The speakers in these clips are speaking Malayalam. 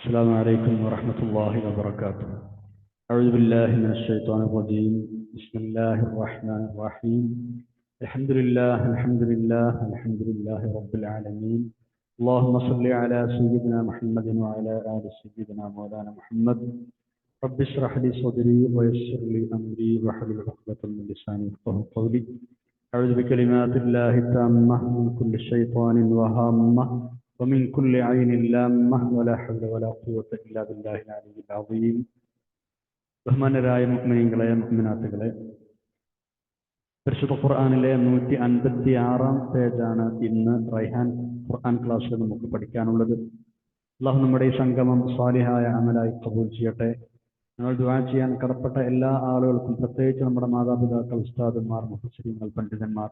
السلام عليكم ورحمة الله وبركاته. أعوذ بالله من الشيطان الرجيم. بسم الله الرحمن الرحيم. الحمد لله الحمد لله رب العالمين. اللهم صل على سيدنا محمد وعلى آل سيدنا مولانا محمد. رب اشرح لي صدري ويسر لي أمري واحلل عقدة من لساني يفقهوا قولي. أعوذ بكلمات الله التامة من كل شيطان وهامة ومن كل عين لامة ولا حول ولا قوة إلا بالله العلي العظيم. ബഹുമാനരായ മുഅ്മിനീങ്ങളെ മുഅ്മിനാത്തുകളെ, പരിശുദ്ധ ഖുർആനിലെ 156 പേജാണ് ഇന്ന് റൈഹാൻ ഖുർആൻ ക്ലാസ്സിൽ നമുക്ക് പഠിക്കാനുള്ളത്. അല്ലാഹു നമ്മുടെ ഈ സംഗമം സ്വാലിഹായ അമലായി കബൂൽ ചെയ്യട്ടെ. ഞങ്ങൾ ദുആ ചെയ്യാൻ കടപ്പെട്ട എല്ലാ ആളുകൾക്കും, പ്രത്യേകിച്ച് നമ്മുടെ മാതാപിതാക്കൾ, ഉസ്താദുമാർ, മുഫസ്സിരീങ്ങൾ, പണ്ഡിതന്മാർ,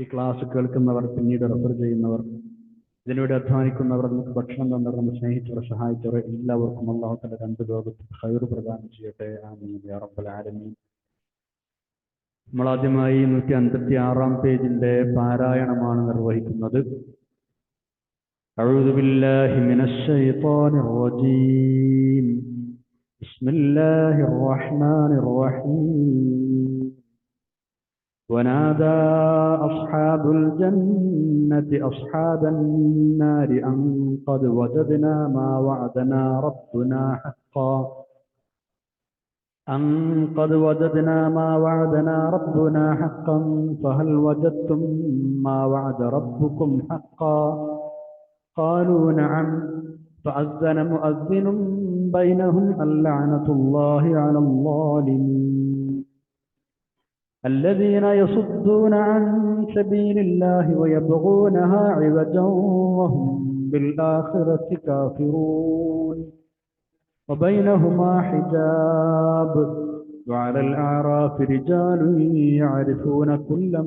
ഈ ക്ലാസ് കേൾക്കുന്നവർ, പിന്നീട് റെഫർ ചെയ്യുന്നവർ, ഇതിലൂടെ അധ്വാനിക്കുന്നവർ, നമുക്ക് ഭക്ഷണം തന്നവർ, നമ്മൾ സ്നേഹിച്ചവർ, സഹായിച്ചവർ, എല്ലാവർക്കും അല്ലാഹു തആല രണ്ട് ലോകത്തും ഖൈർ പ്രദാനം ചെയ്യട്ടെ. ആമീൻ യാ റബ്ബൽ ആലമീൻ. നമ്മൾ ആദ്യമായി 156 പേജിന്റെ പാരായണമാണ് നിർവഹിക്കുന്നത്. അഊദു ബില്ലാഹി മിനശ് ശൈത്വാനിർ റജീം. ബിസ്മില്ലാഹിർ റഹ്മാനിർ റഹീം. ونادى أصحاب الجنة أصحاب النار أن قد وجدنا ما وعدنا ربنا حقا فهل وجدتم ما وعد ربكم حقا قالوا نعم فأذن مؤذن بينهم اللعنة الله على الظالمين الذين يصدون عن سبيل الله ويبغونها عوجا وهم بالآخرة كافرون وبينهما حجاب وعلى الأعراف رجال يعرفون كلا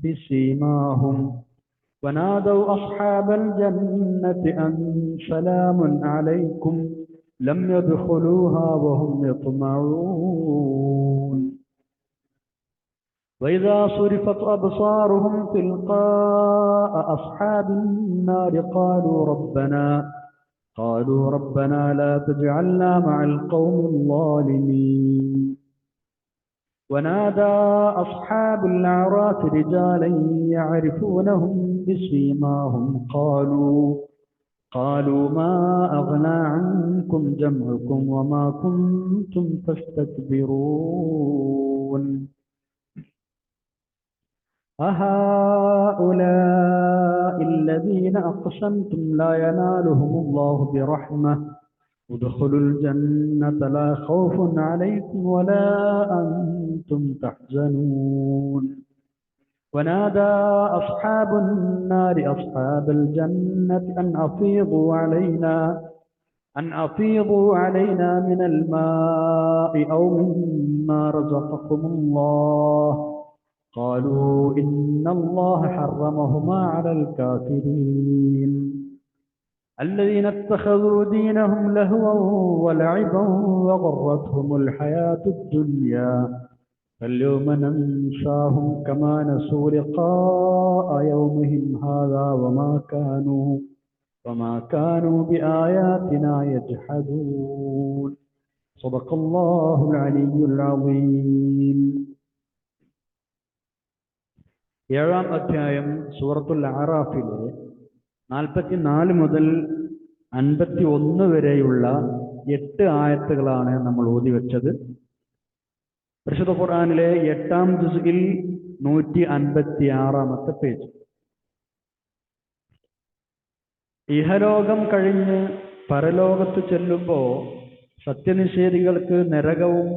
بسيماهم ونادوا أصحاب الجنة أن سلام عليكم لم يدخلوها وهم يطمعون وإذا صرفت أبصارهم تلقاء أصحاب النار قالوا ربنا لا تجعلنا مع القوم الظالمين ونادى أصحاب الأعراف رجالا يعرفونهم بسيماهم قالوا ما أغنى عنكم جمعكم وما كنتم تستكبرون أهؤلاء الذين أقسمتم لا ينالهم الله برحمة ادخلوا الجنة لا خوف عليكم ولا أنتم تحزنون ونادى أصحاب النار أصحاب الجنة أن أفيضوا علينا من الماء أو مما رزقكم الله قالوا إن الله حرمهما على الكافرين الذين اتخذوا دينهم لهوا ولعبا وغرتهم الحياة الدنيا فاليوم ننساهم كما نسوا لقاء يومهم هذا وما كانوا بآياتنا يجحدون صدق الله العلي العظيم. ഏഴാം അധ്യായം സൂറത്തുൽ അറാഫിലെ 44 മുതൽ 51 വരെയുള്ള 8 ആയത്തുകളാണ് നമ്മൾ ഓതിവെച്ചത്. പരിശുദ്ധ ഖുർആനിലെ 8-ാം ജുസ്ഇൽ 156-ാമത്തെ പേജ്. ഇഹലോകം കഴിഞ്ഞ് പരലോകത്ത് ചെല്ലുമ്പോൾ സത്യനിഷേധികൾക്ക് നരകവും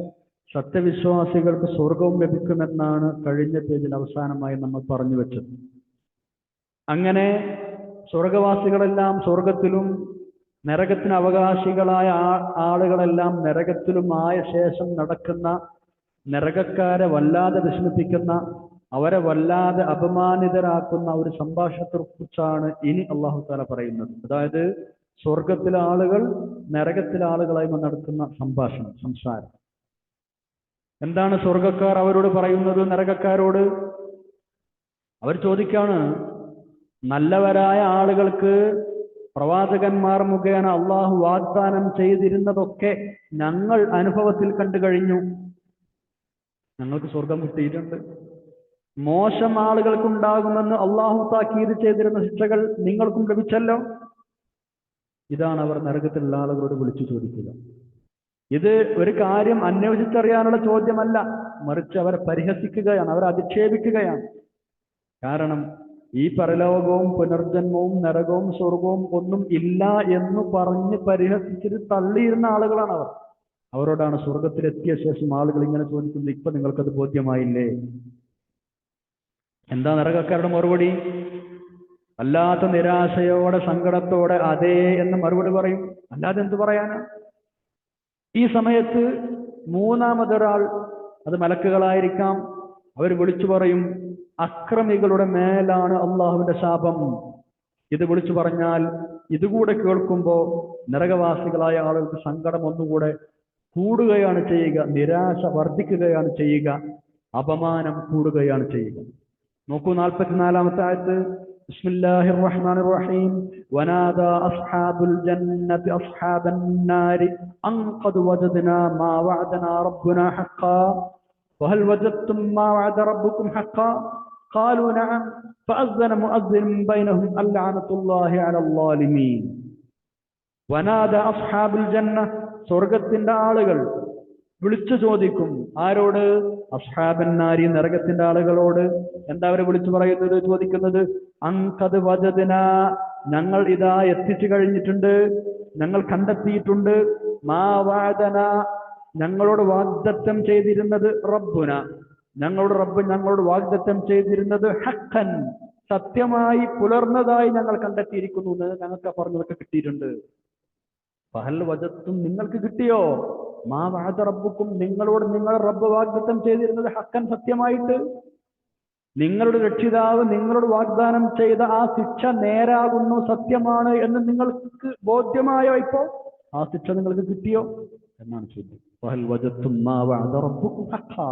സത്യവിശ്വാസികൾക്ക് സ്വർഗവും ലഭിക്കുമെന്നാണ് കഴിഞ്ഞ പേജിൽ അവസാനമായി നമ്മൾ പറഞ്ഞു വെച്ചത്. അങ്ങനെ സ്വർഗവാസികളെല്ലാം സ്വർഗത്തിലും നരകത്തിന് അവകാശികളായ ആളുകളെല്ലാം നരകത്തിലും ആയ ശേഷം നടക്കുന്ന നരകക്കാരെ വല്ലാതെ വിസ്മരിപ്പിക്കുന്ന, അവരെ വല്ലാതെ അപമാനിതരാക്കുന്ന ഒരു സംഭാഷണത്തെക്കുറിച്ചാണ് ഇനി അല്ലാഹു തആല പറയുന്നത്. അതായത് സ്വർഗത്തിലെ ആളുകൾ നരകത്തിലെ ആളുകളായി നടത്തുന്ന സംസാരം. എന്താണ് സ്വർഗക്കാർ അവരോട് പറയുന്നത്? നരകക്കാരോട് അവർ ചോദിക്കാണ്, നല്ലവരായ ആളുകൾക്ക് പ്രവാചകന്മാർ മുഖേന അള്ളാഹു വാഗ്ദാനം ചെയ്തിരുന്നതൊക്കെ ഞങ്ങൾ അനുഭവത്തിൽ കണ്ടു കഴിഞ്ഞു. ഞങ്ങൾക്ക് സ്വർഗം കിട്ടിയിട്ടുണ്ട്. മോശം ആളുകൾക്കുണ്ടാകുമെന്ന് അള്ളാഹു താക്കീത് ചെയ്തിരുന്ന ശിക്ഷകൾ നിങ്ങൾക്കും ലഭിച്ചല്ലോ. ഇതാണ് അവർ നരകത്തിലുള്ള ആളുകളോട് വിളിച്ചു ചോദിക്കുക. ഇത് ഒരു കാര്യം അന്വേഷിച്ചറിയാനുള്ള ചോദ്യമല്ല, മറിച്ച് അവരെ പരിഹസിക്കുകയാണ്, അവരെ അധിക്ഷേപിക്കുകയാണ്. കാരണം ഈ പരലോകവും പുനർജന്മവും നരകവും സ്വർഗവും ഒന്നും ഇല്ല എന്ന് പറഞ്ഞ് പരിഹസിച്ചിട്ട് തള്ളിയിരുന്ന ആളുകളാണ് അവർ. അവരോടാണ് സ്വർഗത്തിലെത്തിയ ശേഷം ആളുകൾ ഇങ്ങനെ ചോദിക്കുന്നത്, ഇപ്പൊ നിങ്ങൾക്കത് ബോധ്യമായില്ലേ? എന്താ നരകക്കാരുടെ മറുപടി? വല്ലാത്ത നിരാശയോടെ സങ്കടത്തോടെ അതേ എന്ന് മറുപടി പറയും. അല്ലാതെ എന്ത് പറയാനാ? ഈ സമയത്ത് മൂന്നാമതൊരാൾ, അത് മലക്കുകളായിരിക്കാം, അവർ വിളിച്ചു പറയും, അക്രമികളുടെ മേലാണ് അള്ളാഹുവിന്റെ ശാപം. ഇത് വിളിച്ചു പറഞ്ഞാൽ ഇതുകൂടെ കേൾക്കുമ്പോൾ നരകവാസികളായ ആളുകൾക്ക് സങ്കടം ഒന്നുകൂടെ കൂടുകയാണ് ചെയ്യുക, നിരാശ വർദ്ധിക്കുകയാണ് ചെയ്യുക, അപമാനം കൂടുകയാണ് ചെയ്യുക. നോക്കൂ 44-ാമത്തെ ആയത്ത്. ബിസ്മില്ലാഹിർ റഹ്മാനിർ റഹീം. വനാദാ അസ്ഹാബുൽ ജന്നതി അസ്ഹാബൻ നാരി അൻ ഖദ് വജദ്നാ മാ വഅദനാ റബ്ബുനാ ഹഖ്ഖാ വഹൽ വജദ്തും മാ വഅദ റബ്ബുക്കും ഹഖ്ഖാ ഖാലൂ നഅം ഫഅസ്സന മുഅസ്സിൻ ബൈനഹും അൽഅനതുല്ലാഹി അലൽ ളാലിമീൻ. വനാദാ അസ്ഹാബുൽ ജന്ന, സ്വർഗത്തിന്റെ ആളുകൾ വിളിച്ചു ചോദിക്കും. ആരോട്? അസ്ഹാബൻ നാരി, നരകത്തിന്റെ ആളുകളോട്. എന്താ അവരെ വിളിച്ചു പറയുന്നത്, ചോദിക്കുന്നത്? അൻഖദ് വജദ്നാ, ഞങ്ങൾ ഇതാ എത്തിച്ചു കഴിഞ്ഞിട്ടുണ്ട്, ഞങ്ങൾ കണ്ടെത്തിയിട്ടുണ്ട്. മാ വഅദനാ, ഞങ്ങളോട് വാഗ്ദത്തം ചെയ്തിരുന്നത്, റബ്ബുന, ഞങ്ങളുടെ റബ്ബ് ഞങ്ങളോട് വാഗ്ദത്തം ചെയ്തിരുന്നത്, ഹഖൻ, സത്യമായി പുലർന്നതായി ഞങ്ങൾ കണ്ടെത്തിയിരിക്കുന്നു. ഞങ്ങൾക്ക് പറഞ്ഞതൊക്കെ കിട്ടിയിട്ടുണ്ട്. ഫഹൽ വജത്തും, നിങ്ങൾക്ക് കിട്ടിയോ? മാ വഅദ റബ്ബുക്കും, നിങ്ങളോട് നിങ്ങളുടെ റബ്ബ് വാഗ്ദത്തം ചെയ്തിരുന്നത് ഹഖൻ, സത്യമായിട്ട്. നിങ്ങളുടെ രക്ഷിതാവ് നിങ്ങളോട് വാഗ്ദാനം ചെയ്ത ആ ശിക്ഷ നേരാകുന്നു, സത്യമാണ് എന്ന് നിങ്ങൾക്ക് ബോധ്യമായോ? ഇപ്പോ ആ ശിക്ഷ നിങ്ങൾക്ക് കിട്ടിയോ എന്നാണ് ചോദ്യം. ഫഹൽ വജത്തും മാ വഅദ റബ്ബുക്കും ഹഖാ,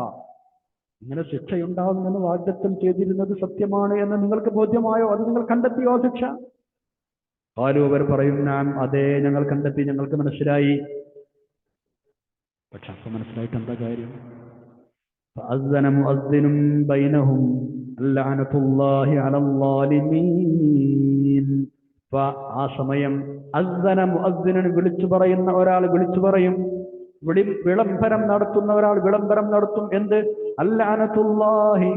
ഇങ്ങനെ ശിക്ഷയുണ്ടാകുമെന്ന് വാഗ്ദത്തം ചെയ്തിരുന്നത് സത്യമാണ് എന്ന് നിങ്ങൾക്ക് ബോധ്യമായോ? അത് നിങ്ങൾ കണ്ടെത്തിയോ ശിക്ഷ? ഖാലൂ, അവർ പറയും, നാം, അതെ, ഞങ്ങൾ കണ്ടെത്തി, ഞങ്ങൾക്ക് മനസ്സിലായി. പക്ഷെ അപ്പൊ മനസ്സിലായിട്ട് എന്താ കാര്യം? ഫഅസ്സന മുഅസ്സിനും ബൈനഹും അൽഅനതുല്ലാഹി അലൽ ളാലിമീൻ. ആ സമയം അസ്സന മുഅസ്സിനൻ, വിളിച്ചു പറയുന്ന ഒരാൾ വിളിച്ചു പറയും, വിളംബരം നടത്തുന്ന ഒരാൾ വിളംബരം നടത്തും. എന്ത്? അൽഅനതുല്ലാഹി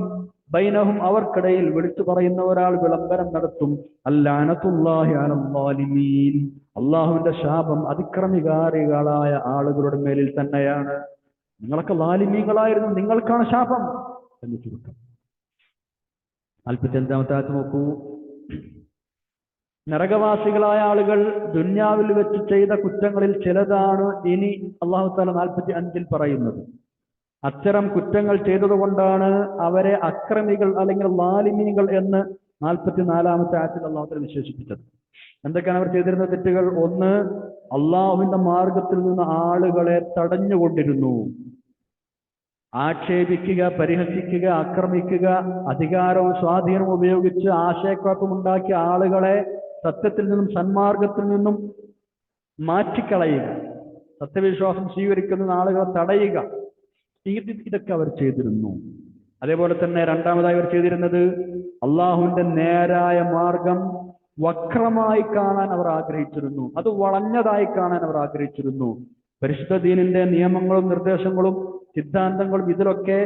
ബൈനഹും, അവർക്കിടയിൽ വിളിച്ചു പറയുന്ന ഒരാൾ വിളംബരം നടത്തും. അൽഅനതുല്ലാഹി അലൽ ളാലിമീൻ, അള്ളാഹുവിന്റെ ശാപം അതിക്രമികാരികളായ ആളുകളുടെ മേലിൽ തന്നെയാണ്. നിങ്ങളൊക്കെ ലാലിമീങ്ങളായിരുന്നു, നിങ്ങൾക്കാണ് ശാപം എന്ന് ചുരുക്കം. 45-ാമത്തെ ആയത്ത് നോക്കൂ. നരകവാസികളായ ആളുകൾ ദുന്യാവിൽ വെച്ച് ചെയ്ത കുറ്റങ്ങളിൽ ചിലതാണ് ഇനി അല്ലാഹു തആല 45-ൽ പറയുന്നത്. അത്തരം കുറ്റങ്ങൾ ചെയ്തതുകൊണ്ടാണ് അവരെ അക്രമികൾ അല്ലെങ്കിൽ ലാലിമീങ്ങൾ എന്ന് 44-ാമത്തെ ആയത്തിൽ അല്ലാഹു തആല വിശേഷിപ്പിച്ചത്. എന്തൊക്കെയാണ് അവർ ചെയ്തിരുന്ന തെറ്റുകൾ? ഒന്ന്, അള്ളാഹുവിന്റെ മാർഗത്തിൽ നിന്ന് ആളുകളെ തടഞ്ഞുകൊണ്ടിരുന്നു. ആക്ഷേപിക്കുക, പരിഹസിക്കുക, ആക്രമിക്കുക, അധികാരവും സ്വാധീനവും ഉപയോഗിച്ച് ആശയക്കുഴപ്പമുണ്ടാക്കിയ ആളുകളെ സത്യത്തിൽ നിന്നും സന്മാർഗത്തിൽ നിന്നും മാറ്റിക്കളയുക, സത്യവിശ്വാസം സ്വീകരിക്കുന്ന ആളുകളെ തടയുക, ഇതൊക്കെ അവർ ചെയ്തിരുന്നു. അതേപോലെ തന്നെ രണ്ടാമതായി അവർ ചെയ്തിരുന്നത്, അള്ളാഹുവിന്റെ നേരായ മാർഗം വക്രമായി കാണാൻ അവർ ആഗ്രഹിച്ചിരുന്നു, അത് വളഞ്ഞതായി കാണാൻ അവർ ആഗ്രഹിച്ചിരുന്നു. പരിശുദ്ധ ദീനിന്റെ നിയമങ്ങളും നിർദ്ദേശങ്ങളും സിദ്ധാന്തങ്ങളും ഇതിലൊക്കെ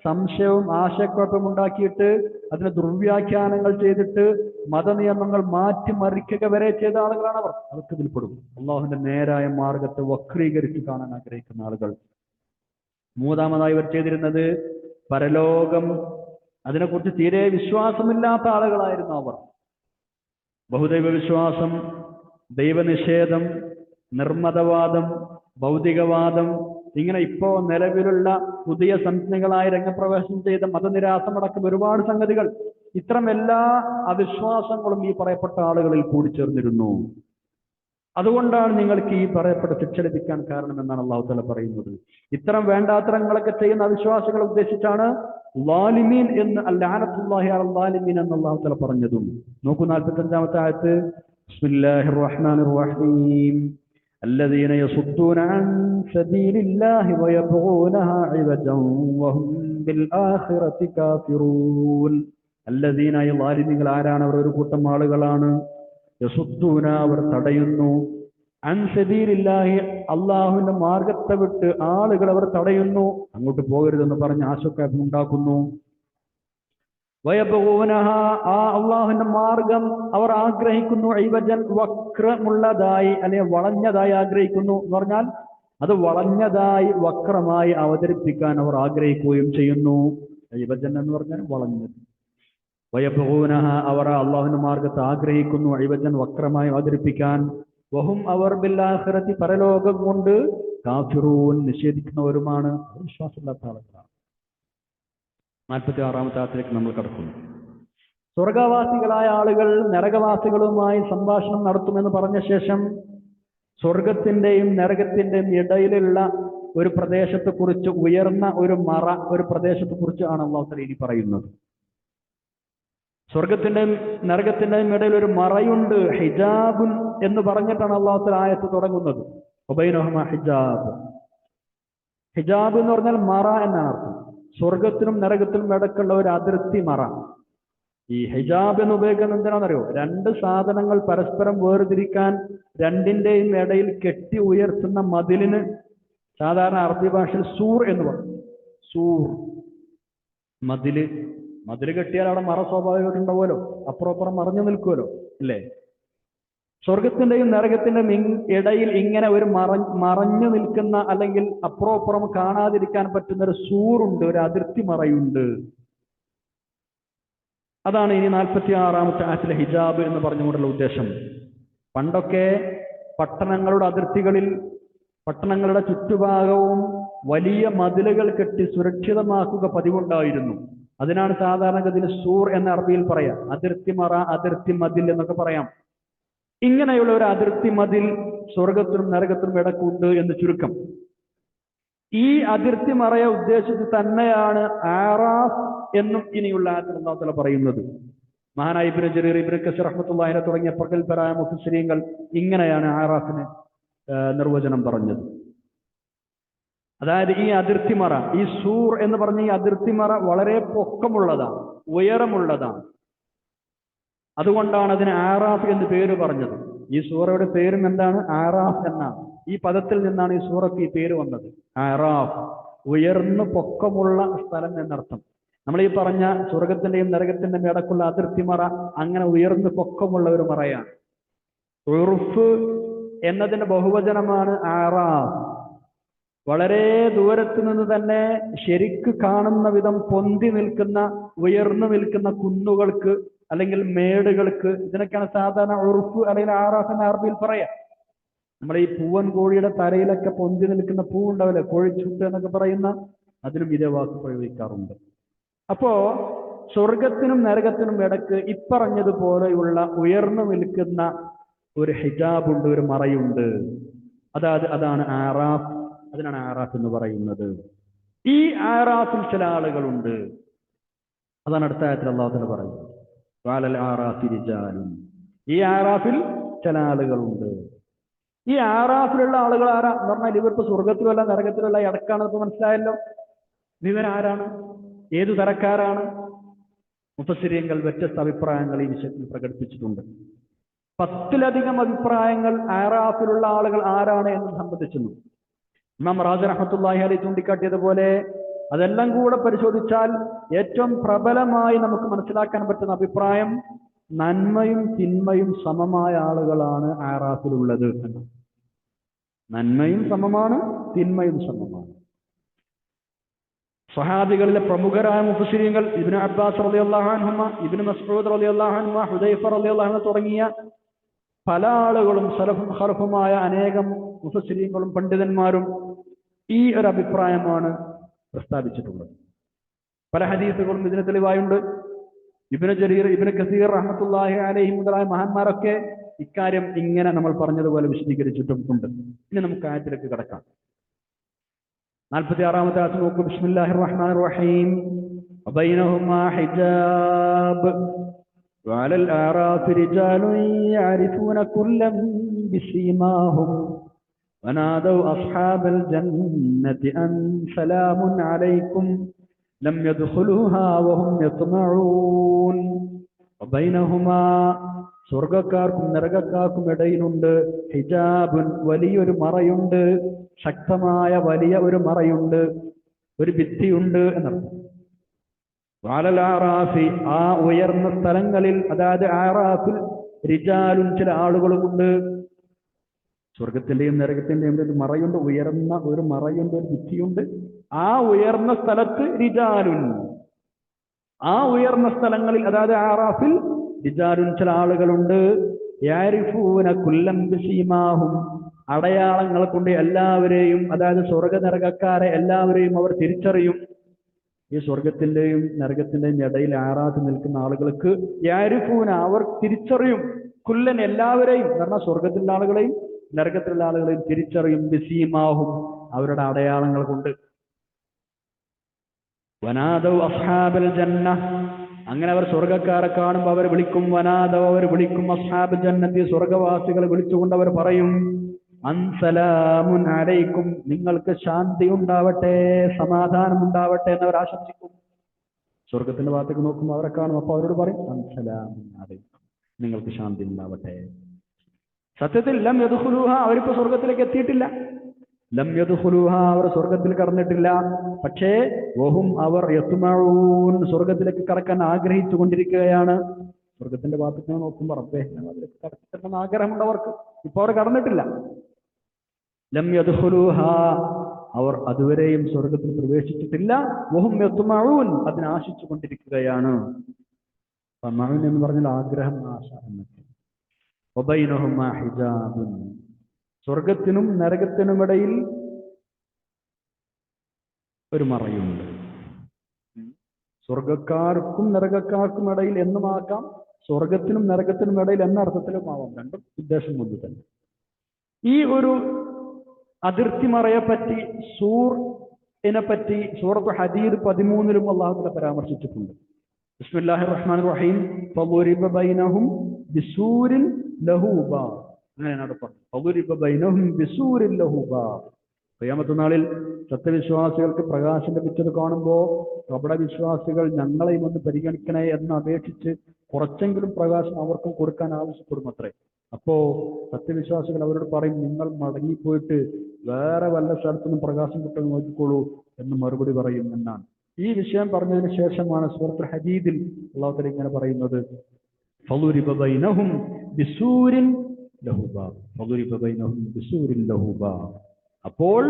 സംശയവും ആശയക്കുഴപ്പവും ഉണ്ടാക്കിയിട്ട് അതിന് ദുർവ്യാഖ്യാനങ്ങൾ ചെയ്തിട്ട് മതനിയമങ്ങൾ മാറ്റിമറിക്കുക വരെ ചെയ്ത ആളുകളാണ് അവർ. അതൊക്കെ ഇതിൽപ്പെടും. അള്ളാഹുവിന്റെ നേരായ മാർഗത്തെ വക്രീകരിച്ച് കാണാൻ ആഗ്രഹിക്കുന്ന ആളുകൾ. മൂന്നാമതായി ഇവർ ചെയ്തിരുന്നത് പരലോകം, അതിനെക്കുറിച്ച് തീരെ വിശ്വാസമില്ലാത്ത ആളുകളായിരുന്നു അവർ. ബഹുദൈവ വിശ്വാസം, ദൈവനിഷേധം, നിർമ്മതവാദം, ഭൗതികവാദം, ഇങ്ങനെ ഇപ്പോ നിലവിലുള്ള പുതിയ സംജ്ഞകളായി രംഗപ്രവേശനം ചെയ്ത മതനിരാസമടക്കം ഒരുപാട് സംഗതികൾ, ഇത്തരം എല്ലാ അവിശ്വാസങ്ങളും ഈ പറയപ്പെട്ട ആളുകളിൽ കൂടിച്ചേർന്നിരുന്നു. അതുകൊണ്ടാണ് നിങ്ങൾക്ക് ഈ പറയപ്പെട്ട ശിക്ഷ ലഭിക്കാൻ കാരണമെന്നാണ് അല്ലാഹു തആല പറയുന്നത്. ഇത്തരം വേണ്ടാത്തരങ്ങളൊക്കെ ചെയ്യുന്ന അവിശ്വാസികളെ ഉദ്ദേശിച്ചാണ് ളാലിമീൻ എന്ന്, ലഅനത്തുല്ലാഹി അലൽ ളാലിമീൻ എന്ന് അല്ലാഹു തആല പറഞ്ഞതും. നോക്കൂ 45-ാമത്തെ ആയത്ത്. ബിസ്മില്ലാഹിർ റഹ്മാനിർ റഹീം الذين يصدون عن سبيل الله ويبغونها عوجا وهم بالآخرة كافرون الذين യളാലിമികൾ ആരാണ്? അവർ ഒരു കൂട്ടം ആളുകളാണ്. യസുദ്ദൂന അവർ തടയുന്നു, അൻ സബീലില്ലാഹി അല്ലാഹുവിന്റെ മാർഗത്തെ വിട്ട് ആളുകൾ അവർ തടയുന്നു, അങ്ങോട്ട് പോകരുതെന്ന് പറഞ്ഞ് ആശങ്ക ഉണ്ടാക്കുന്നു. വയബൂനഹ ആ അള്ളാഹുവിന്റെ മാർഗം അവർ ആഗ്രഹിക്കുന്നു, ഐവജൻ വക്രമുള്ളതായി അല്ലെങ്കിൽ വളഞ്ഞതായി ആഗ്രഹിക്കുന്നു എന്ന് പറഞ്ഞാൽ അത് വളഞ്ഞതായി വക്രമായി അവതരിപ്പിക്കാൻ അവർ ആഗ്രഹിക്കുകയും ചെയ്യുന്നു. ഐവജൻ എന്ന് പറഞ്ഞാൽ വളഞ്ഞത്. വയബൂനഹ അവർ അള്ളാഹുവിന്റെ മാർഗത്തെ ആഗ്രഹിക്കുന്നു, ഐവജൻ വക്രമായി അവതരിപ്പിക്കാൻ. വഹും അവർ ബിൽ-ആഖിറതി പരലോകം കൊണ്ട് കാഫിറൂൻ നിഷേധിക്കുന്നവരുമാണ്, വിശ്വാസമില്ലാത്ത ആളുകളാണ്. 46-ാമത്തെ ആയത്തിലേക്ക് നമ്മൾ കടക്കുന്നു. സ്വർഗവാസികളായ ആളുകൾ നരകവാസികളുമായി സംഭാഷണം നടത്തുമെന്ന് പറഞ്ഞ ശേഷം സ്വർഗത്തിന്റെയും നരകത്തിന്റെയും ഇടയിലുള്ള ഒരു പ്രദേശത്തെക്കുറിച്ച്, ഉയർന്ന ഒരു മറ, ഒരു പ്രദേശത്തെക്കുറിച്ച് ആണ് അല്ലാഹു തആല ഇനി പറയുന്നത്. സ്വർഗത്തിന്റെയും നരകത്തിന്റെയും ഇടയിൽ ഒരു മറയുണ്ട്, ഹിജാബുൻ എന്ന് പറഞ്ഞിട്ടാണ് അല്ലാഹു തആല ആയത്ത് തുടങ്ങുന്നത്. വബൈനഹുമാ ഹിജാബ്. ഹിജാബ് എന്ന് പറഞ്ഞാൽ മറ എന്നാണ് അർത്ഥം. സ്വർഗത്തിനും നരകത്തിനും ഇടയ്ക്കുള്ള ഒരു അതിർത്തി മറ. ഈ ഹിജാബ് എന്ന് ഉപയോഗിക്കുന്നത് എന്തിനാണെന്നറിയോ? രണ്ട് സാധനങ്ങൾ പരസ്പരം വേർതിരിക്കാൻ രണ്ടിന്റെയും ഇടയിൽ കെട്ടി ഉയർത്തുന്ന മതിലിന് സാധാരണ അറബി ഭാഷയിൽ സൂർ എന്ന് പറയും. സൂർ, മതില് കെട്ടിയാൽ അവിടെ മറ സ്വാഭാവികമായിട്ട് ഉണ്ടാവുമല്ലോ, അപ്പുറം മറഞ്ഞു നിൽക്കുമല്ലോ, ഇല്ലേ? സ്വർഗത്തിന്റെയും നരകത്തിന്റെയും ഇടയിൽ ഇങ്ങനെ ഒരു മറഞ്ഞു നിൽക്കുന്ന, അല്ലെങ്കിൽ അപ്പുറം കാണാതിരിക്കാൻ പറ്റുന്ന ഒരു സൂറുണ്ട്, ഒരു അതിർത്തി മറയുണ്ട്. അതാണ് ഇനി 46-ാമത്തെ ആയത്തിലെ ഹിജാബ് എന്ന് പറഞ്ഞുകൊണ്ടുള്ള ഉദ്ദേശം. പണ്ടൊക്കെ പട്ടണങ്ങളുടെ അതിർത്തികളിൽ, പട്ടണങ്ങളുടെ ചുറ്റുഭാഗവും വലിയ മതിലുകൾ കെട്ടി സുരക്ഷിതമാക്കുക പതിവുണ്ടായിരുന്നു. അതിനാണ് സാധാരണഗതിയിൽ സൂർ എന്ന അറബിയിൽ പറയാം. അതിർത്തി മറ, അതിർത്തി മതിൽ എന്നൊക്കെ പറയാം. ഇങ്ങനെയുള്ള ഒരു അതിർത്തി മതിൽ സ്വർഗത്തിനും നരകത്തിനും ഇടക്കുണ്ട് എന്ന് ചുരുക്കം. ഈ അതിർത്തി മറയെ ഉദ്ദേശിച്ച് തന്നെയാണ് ആറാഫ് എന്നും ഇനിയുള്ള ആയത്തിൽ അല്ലാഹു തആല പറയുന്നത്. മഹാനായ ഇബ്നു ജരീർ, ഇബ്നു കസീർ റഹ്മത്തുള്ളാഹി അലൈഹി തുടങ്ങിയ പ്രഗൽഭരായ മുഫസ്സിരീങ്ങൾ ഇങ്ങനെയാണ് ആറാഫിന് നിർവചനം പറഞ്ഞത്. അതായത് ഈ അതിർത്തി മറ, ഈ സൂർ എന്ന് പറഞ്ഞ ഈ അതിർത്തി മറ വളരെ പൊക്കമുള്ളതാണ്, ഉയരമുള്ളതാണ്. അതുകൊണ്ടാണ് അതിന് ആറാഫ് എന്ന് പേര് പറഞ്ഞത്. ഈ സൂറയുടെ പേരും എന്താണ്? ആറാഫ് എന്നാണ്. ഈ പദത്തിൽ നിന്നാണ് ഈ സൂറക്ക് ഈ പേര് വന്നത്. ആറാഫ്, ഉയർന്നു പൊക്കമുള്ള സ്ഥലം എന്നർത്ഥം. നമ്മൾ ഈ പറഞ്ഞ സ്വർഗത്തിന്റെയും നരകത്തിന്റെയും ഇടക്കുള്ള അതിർത്തി മറ അങ്ങനെ ഉയർന്നു പൊക്കമുള്ള ഒരു മറയാണ്. ഉറുഫ് എന്നതിന്റെ ബഹുവചനമാണ് ആറാഫ്. വളരെ ദൂരത്ത് നിന്ന് തന്നെ ശരിക്ക് കാണുന്ന വിധം പൊന്തി നിൽക്കുന്ന, ഉയർന്നു നിൽക്കുന്ന കുന്നുകൾക്ക് അല്ലെങ്കിൽ മേടുകൾക്ക്, ഇതിനൊക്കെയാണ് സാധാരണ ഉറുഫ് അല്ലെങ്കിൽ ആറാഫ് എന്ന അറബിയിൽ പറയാം. നമ്മൾ ഈ പൂവൻ കോഴിയുടെ തലയിലൊക്കെ പൊന്തി നിൽക്കുന്ന പൂ ഉണ്ടാവില്ലേ, കോഴിച്ചുട്ട് എന്നൊക്കെ പറയുന്ന, അതിനും ഇതേ വാക്ക് പ്രയോഗിക്കാറുണ്ട്. അപ്പോ സ്വർഗത്തിനും നരകത്തിനും ഇടക്ക് ഇപ്പറഞ്ഞതുപോലെയുള്ള ഉയർന്നു നിൽക്കുന്ന ഒരു ഹിജാബുണ്ട്, ഒരു മറയുണ്ട്. അതാണ് ആറാഫ്. അതിനാണ് ആറാഫ് എന്ന് പറയുന്നത്. ഈ ആറാഫിൽ ചില ആളുകളുണ്ട്. അതാണ് അടുത്ത ആയത്തിൽ അല്ലാഹു തആല പറയുന്നത്. ഈ ആറാഫിൽ ചില ആളുകളുണ്ട്. ഈ ആറാഫിലുള്ള ആളുകൾ ആരാ എന്ന് പറഞ്ഞാൽ ഇവർക്ക് സ്വർഗത്തിലുള്ള നരകത്തിലുള്ള ഇടക്കാണെന്ന് മനസ്സിലായല്ലോ. ഇവരാരാണ്? ഏതു തരക്കാരാണ്? മുഫസ്സിരീങ്ങൾ വ്യത്യസ്ത അഭിപ്രായങ്ങൾ ഈ വിഷയത്തിൽ പ്രകടിപ്പിച്ചിട്ടുണ്ട്. 10-ലധികം അഭിപ്രായങ്ങൾ ആറാഫിലുള്ള ആളുകൾ ആരാണ് എന്ന് സംബന്ധിച്ചു. ഇമാം റാസി റഹ്മത്തുള്ളാഹി അലൈഹി ചൂണ്ടിക്കാട്ടിയതുപോലെ അതെല്ലാം കൂടെ പരിശോധിച്ചാൽ ഏറ്റവും പ്രബലമായി നമുക്ക് മനസ്സിലാക്കാൻ പറ്റുന്ന അഭിപ്രായം നന്മയും തിന്മയും സമമായ ആളുകളാണ് ആറാഫിലുള്ളത് എന്ന്. നന്മയും സമമാണ്, തിന്മയും സമമാണ്. സ്വഹാബികളിലെ പ്രമുഖരായ മുഫസ്സിരീങ്ങൾ ഇബ്നു അബ്ബാസ് റളിയല്ലാഹു അൻഹുമ, ഇബ്നു മസ്ഊദ് റളിയല്ലാഹു അൻഹുമ, ഹുദൈഫ റളിയല്ലാഹു അൻഹു തുടങ്ങിയ പല ആളുകളും സലഫും ഖലഫുമായ അനേകം മുഫസ്സിരീങ്ങളും പണ്ഡിതന്മാരും ഈ ഒരു അഭിപ്രായമാണ് പ്രസ്താവിച്ചിട്ടുള്ളത്. പല ഹദീസുകളും ഇതിന് തെളിവായുണ്ട്. ഇബ്നു ജരീർ, ഇബ്നു കസീർ റഹ്മത്തുള്ളാഹി അലൈഹി മുതലായ മഹാന്മാരൊക്കെ ഇക്കാര്യം ഇങ്ങനെ നമ്മൾ പറഞ്ഞതുപോലെ വിശദീകരിച്ചിട്ടുണ്ട്. ഇനി നമുക്ക് ആയത്തിലേക്ക് കടക്കാം. 46-ാമത്തെ ആയത്ത് നോക്കൂ. ബിസ്മില്ലാഹിർ റഹ്മാനിർ റഹീം. വബൈനഹുമാ ഹിജാബ്. وعلى الأعراف رجال يعرفون كلا بسيماهم ونادوا أصحاب الجنة أن سلام عليكم لم يدخلوها وهم يطمعون وبينهما സ്വർഗക്കാർക്കും നരകക്കാർക്കും ഇടയിലുണ്ട് ഹിജാബുൻ, വലിയൊരു മറയുണ്ട്, ശക്തമായ വലിയ ഒരു മറയുണ്ട്, ഒരു ഭിത്തിയുണ്ട് എന്നർത്ഥം. വഅലൽ ആറാഫി, ആ ഉയർന്ന സ്ഥലങ്ങളിൽ, അതായത് ആറാഫിൽ റിജാലുൻ, ചില ആളുകളുമുണ്ട്. സ്വർഗത്തിന്റെയും നരകത്തിന്റെയും ഒരു മറയുണ്ട്, ഉയർന്ന ഒരു മറയുണ്ട്, ഒരു ഭിത്തിയുണ്ട്. ആ ഉയർന്ന സ്ഥലത്ത് റിജാലുൻ, ആ ഉയർന്ന സ്ഥലങ്ങളിൽ, അതായത് ആറാഫിൽ റിജാലുൻ, ചില ആളുകളുണ്ട്. യഅരിഫൂന കുല്ലം ബിസീമാഹും, അടയാളങ്ങൾ കൊണ്ട് എല്ലാവരെയും, അതായത് സ്വർഗ നരകക്കാരെ എല്ലാവരെയും അവർ തിരിച്ചറിയും. ഈ സ്വർഗത്തിന്റെയും നരകത്തിന്റെയും ഇടയിൽ ആറാത്ത് നിൽക്കുന്ന ആളുകൾക്ക് യഅരിഫൂന, അവർ തിരിച്ചറിയും, കുല്ലൻ, എല്ലാവരെയും, കാരണം സ്വർഗത്തിലുള്ള ആളുകളെയും നരകത്തിലുള്ള ആളുകളെയും തിരിച്ചറിയും, ബിസീമാഹും, അവരുടെ അടയാളങ്ങൾ കൊണ്ട്. വനാദൗ അസ്ഹാബൽ ജന്ന, അങ്ങനെ അവർ സ്വർഗക്കാരെ കാണുമ്പോൾ അവർ വിളിക്കും. വനാദൗ, അവർ വിളിക്കും. അസ്ഹാബൽ ജന്നത്തി, സ്വർഗവാസികളെ വിളിച്ചുകൊണ്ട് അവർ പറയും, അൻസലാമുൻ അലൈക്കും, നിങ്ങൾക്ക് ശാന്തി ഉണ്ടാവട്ടെ, സമാധാനം ഉണ്ടാവട്ടെ എന്നവർ ആശംസിക്കും. സ്വർഗത്തിന്റെ ഭാഗത്തേക്ക് നോക്കുമ്പോൾ അവരെ കാണും. അപ്പൊ അവരോട് പറയും, അൻസലാമുൻ അലൈക്കും, നിങ്ങൾക്ക് ശാന്തി ഉണ്ടാവട്ടെ. സത്യത്തിൽ ലം യദ്ഖുലൂഹ, അവരിപ്പോ സ്വർഗത്തിലേക്ക് എത്തിയിട്ടില്ല. ലം യദ്ഖുലൂഹ, അവർ സ്വർഗത്തിൽ കടന്നിട്ടില്ല. പക്ഷേ വഹും, അവർ യത്മഊൻ, സ്വർഗത്തിലേക്ക് കടക്കാൻ ആഗ്രഹിച്ചു കൊണ്ടിരിക്കുകയാണ്. സ്വർഗത്തിന്റെ ഭാഗത്തേക്ക് നോക്കുമ്പോൾ റബ്ബേ, അതിലേക്ക് കടക്കണം ആഗ്രഹമുണ്ട് അവർക്ക്. ഇപ്പൊ അവർ കടന്നിട്ടില്ല. ലം യദ്ഖുലൂഹ, അവർ അതുവരെയും സ്വർഗത്തിൽ പ്രവേശിച്ചിട്ടില്ല. വഹും യത്മഊൻ, അതിനാശിച്ചു കൊണ്ടിരിക്കുകയാണ്. തമഊൻ എന്ന് പറഞ്ഞാൽ ആഗ്രഹം, ആശ എന്നൊക്കെ. വബൈനഹുമാ ഹിജാബുൻ, സ്വർഗത്തിനും നരകത്തിനുമിടയിൽ ഒരു മറയുണ്ട്. സ്വർഗക്കാർക്കും നരകക്കാർക്കും ഇടയിൽ എന്നുമാക്കാം, സ്വർഗത്തിനും നരകത്തിനും ഇടയിൽ എന്ന അർത്ഥത്തിലും ആവാം. രണ്ടും ഉദ്ദേശം ഒന്ന് തന്നെ. ഈ ഒരു അതിർത്തി മറയെപ്പറ്റി, സൂറിനെ പറ്റി സൂറത്ത് ഹദീദ് 13 അല്ലാഹു തആല പരാമർശിച്ചിട്ടുണ്ട്. ബിസ്മില്ലാഹിർ റഹ്മാനിർ റഹീം. ഫളുരിബ ബൈനഹും ബിസൂരിൻ ലഹു ബാബ്, അങ്ങനെയാണ് പറഞ്ഞത്. ഫളുരിബ ബൈനഹും ബിസൂരിൻ ലഹു ബാബ്. ഖിയാമത്ത് നാളിൽ സത്യവിശ്വാസികൾക്ക് പ്രകാശം ലഭിച്ചത് കാണുമ്പോൾ കപട വിശ്വാസികൾ ഞങ്ങളെയും ഒന്ന് പരിഗണിക്കണേ എന്ന് അപേക്ഷിച്ച് കുറച്ചെങ്കിലും പ്രകാശം അവർക്കും കൊടുക്കാൻ ആവശ്യപ്പെടും അത്രേ. അപ്പോ സത്യവിശ്വാസികൾ അവരോട് പറയും, നിങ്ങൾ മടങ്ങിപ്പോയിട്ട് വേറെ വല്ല സ്ഥലത്തുനിന്നും പ്രകാശം കിട്ടുമെന്ന് നോക്കിക്കോളൂ എന്ന് മറുപടി പറയും എന്നാണ്. ഈ വിഷയം പറഞ്ഞതിന് ശേഷമാണ് സൂറത്തുൽ ഹദീദിൽ അല്ലാഹു തആല ഇങ്ങനെ പറയുന്നത്, ഫളുരിബ ബൈനഹും ബിസൂരിൻ ലഹു ബാബ്, ഫളുരിബ ബൈനഹും ബിസൂരിൻ ലഹു ബാബ്. അപ്പോൾ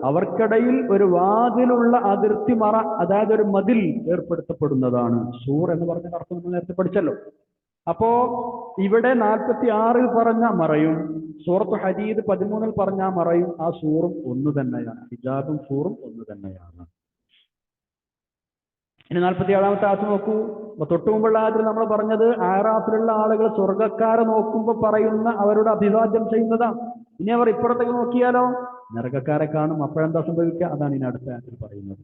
അവർക്കിടയിൽ ഒരു വാതിലുള്ള അതിർത്തി മറ, അതായത് ഒരു മതിൽ ഏർപ്പെടുത്തപ്പെടുന്നതാണ്. സൂർ എന്ന് പറഞ്ഞ അർത്ഥം നമ്മൾ നേരത്തെ പഠിച്ചല്ലോ. അപ്പോ ഇവിടെ 46 പറഞ്ഞ മറയും സൂറത്ത് ഹദീദ് 13 പറഞ്ഞ മറയും ആ സൂറും ഒന്ന് തന്നെയാണ്. ഹിജാബും സൂറും ഒന്ന് തന്നെയാണ്. ഇനി 47-ാമത്തെ ആയത്ത് നോക്കൂ. തൊട്ടു മുമ്പുള്ള ആയത്തിൽ നമ്മൾ പറഞ്ഞത് ആറാഫിലുള്ള ആളുകൾ സ്വർഗക്കാരെ നോക്കുമ്പോൾ പറയുന്ന, അവരുടെ അഭിവാദ്യം ചെയ്യുന്നതാണ്. ഇനി അവർ ഇപ്പുറത്തേക്ക് നോക്കിയാലോ നരകക്കാരെ കാണും. അപ്പോഴെന്താ സംഭവിക്കുക? അതാണ് ഇനി അടുത്ത ആയത്തിൽ പറയുന്നത്.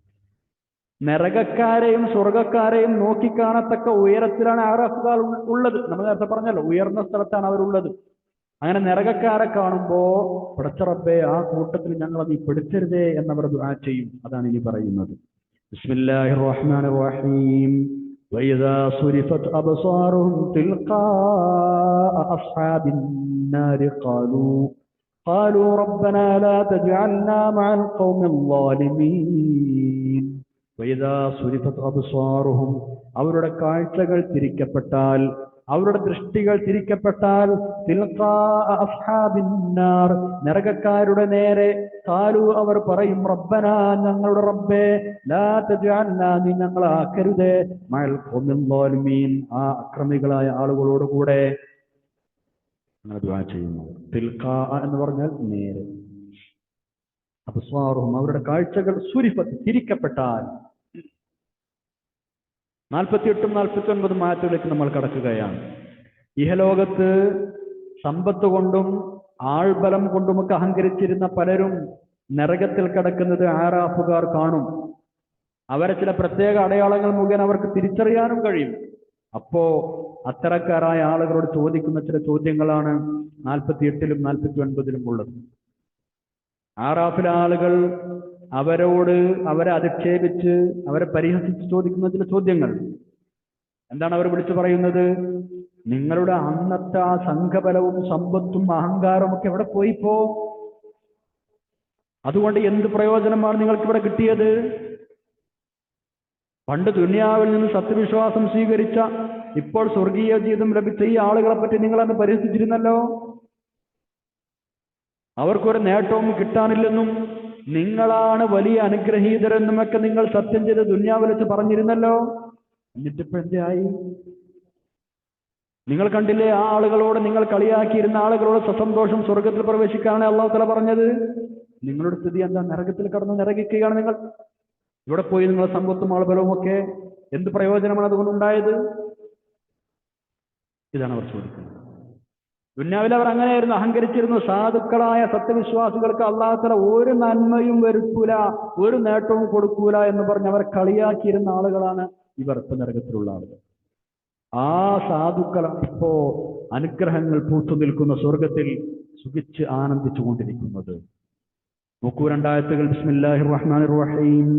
നരകക്കാരെയും സ്വർഗക്കാരെയും നോക്കിക്കാണത്തക്ക ഉയരത്തിലാണ് ആറാഫുകാർ ഉള്ളത്. നമ്മൾ നേരത്തെ പറഞ്ഞല്ലോ, ഉയർന്ന സ്ഥലത്താണ് അവരുള്ളത്. അങ്ങനെ നരകക്കാരെ കാണുമ്പോ പടച്ച റബ്ബേ, ആ കൂട്ടത്തിൽ ഞങ്ങൾ നീ പെടുത്തരുതേ എന്നവർ ദുആ ചെയ്യും. അതാണ് ഇനി പറയുന്നത്. ബിസ്മില്ലാഹിർ റഹ്മാനിർ റഹീം. വഇദാ സുരിഫത് അബ്സാറുഹും തിൽഖാഅ അസ്ഹാബിൻ നാരി ഖാലൂ റബ്ബനാ ലാ തജ്അൽനാ മഅൽ ഖൗമിൽ ളാലിമീൻ. വഇദാ സുരിഫത് അബ്സാറുഹും, അവരുടെ കാഴ്ചകൾ തിരിക്കപ്പെട്ടാൽ, അവരുടെ ദൃഷ്ടികൾ തിരിക്കപ്പെട്ടാൽ, തിൽഖാഅ അസ്ഹാബിൻ നാർ, നരകക്കാരുടെ നേരെ, ഖാലൂ, അവർ പറയും, റബ്ബനാ, ഞങ്ങളുടെ റബ്ബേ, ലാ തജ്അൽനാ, നീ ഞങ്ങളെ ആക്കരുതേ, മഅൽ ഖൗമിൽ ളാലിമീൻ, ആ അക്രമികളായ ആളുകളോടുകൂടെ. അങ്ങനെ ദുആ ചെയ്യുന്നത്. തിൽഖാഅ എന്ന് പറഞ്ഞാൽ നേരെ. അബ്സാറുഹും, അവരുടെ കാഴ്ചകൾ സുരിഫത്ത്, തിരിക്കപ്പെട്ടാൽ. 48-ഉം 49-ഉം ആയത്തുകളിലേക്ക് നമ്മൾ കടക്കുകയാണ്. ഇഹലോകത്ത് സമ്പത്ത് കൊണ്ടും ആൾബലം കൊണ്ടുമൊക്കെ അഹങ്കരിച്ചിരുന്ന പലരും നരകത്തിൽ കിടക്കുന്നത് ആറാഫുകാർ കാണും. അവരെ ചില പ്രത്യേക അടയാളങ്ങൾ മുഖേന അവർക്ക് തിരിച്ചറിയാനും കഴിയും. അപ്പോ അത്തരക്കാരായ ആളുകളോട് ചോദിക്കുന്ന ചില ചോദ്യങ്ങളാണ് 48-ലും 49-ലും ഉള്ളത്. ആറാഫിലെ ആളുകൾ അവരെ അധിക്ഷേപിച്ച് അവരെ പരിഹസിച്ച് ചോദിക്കുന്ന ചില ചോദ്യങ്ങൾ എന്താണ്? അവർ വിളിച്ചു പറയുന്നത്, നിങ്ങളുടെ അന്നത്തെ ആ സംഘബലവും സമ്പത്തും അഹങ്കാരവും ഒക്കെ എവിടെ പോയിപ്പോ? അതുകൊണ്ട് എന്ത് പ്രയോജനമാണ് നിങ്ങൾക്ക് ഇവിടെ കിട്ടിയത്? പണ്ട് ദുനിയാവിൽ നിന്ന് സത്യവിശ്വാസം സ്വീകരിച്ച, ഇപ്പോൾ സ്വർഗീയ ജീവിതം ലഭിച്ച ഈ ആളുകളെ പറ്റി നിങ്ങളന്ന് പരിഹസിച്ചിരുന്നല്ലോ. അവർക്കൊരു നേട്ടവും കിട്ടാനില്ലെന്നും നിങ്ങളാണ് വലിയ അനുഗ്രഹീതരെന്നുമൊക്കെ നിങ്ങൾ സത്യം ചെയ്ത് ദുനിയാവിൽ വെച്ച് പറഞ്ഞിരുന്നല്ലോ. എന്നിട്ടിപ്പോ എന്തായി? നിങ്ങൾ കണ്ടില്ലേ ആ ആളുകളോട്, നിങ്ങൾ കളിയാക്കിയിരുന്ന ആളുകളോട് സസന്തോഷം സ്വർഗത്തിൽ പ്രവേശിക്കാനാണ് അള്ളാഹു തആല പറഞ്ഞത്. നിങ്ങളുടെ സ്ഥിതി എന്താ? നരകത്തിൽ കടന്ന് നരകിക്കുകയാണ് നിങ്ങൾ. ഇവിടെ പോയി നിങ്ങളുടെ സമ്പത്തും ആൾബലവും ഒക്കെ എന്ത് പ്രയോജനമാണ് അതുകൊണ്ടുണ്ടായത്? ഇതാണ് അവർ ചോദിക്കുന്നത്. ദുന്യാവിൽ അവർ അങ്ങനെയായിരുന്നു, അഹങ്കരിച്ചിരുന്നു. സാധുക്കളായ സത്യവിശ്വാസികൾക്ക് അള്ളാഹു തആല ഒരു നന്മയും വരുത്തൂല, ഒരു നേട്ടവും കൊടുക്കൂല എന്ന് പറഞ്ഞ് അവർ കളിയാക്കിയിരുന്ന ആളുകളാണ് ഇവർ. ഇപ്പൊ നരകത്തിലുള്ള ആളുകൾ. ആ സാധുക്കൾ ഇപ്പോ അനുഗ്രഹങ്ങൾ പൂത്തു നിൽക്കുന്ന സ്വർഗത്തിൽ സുഖിച്ച് ആനന്ദിച്ചു കൊണ്ടിരിക്കുന്നത്. നോക്കൂ, 2 ആയത്തുകൾ. ബിസ്മില്ലാഹിർ റഹ്മാനിർ റഹീം.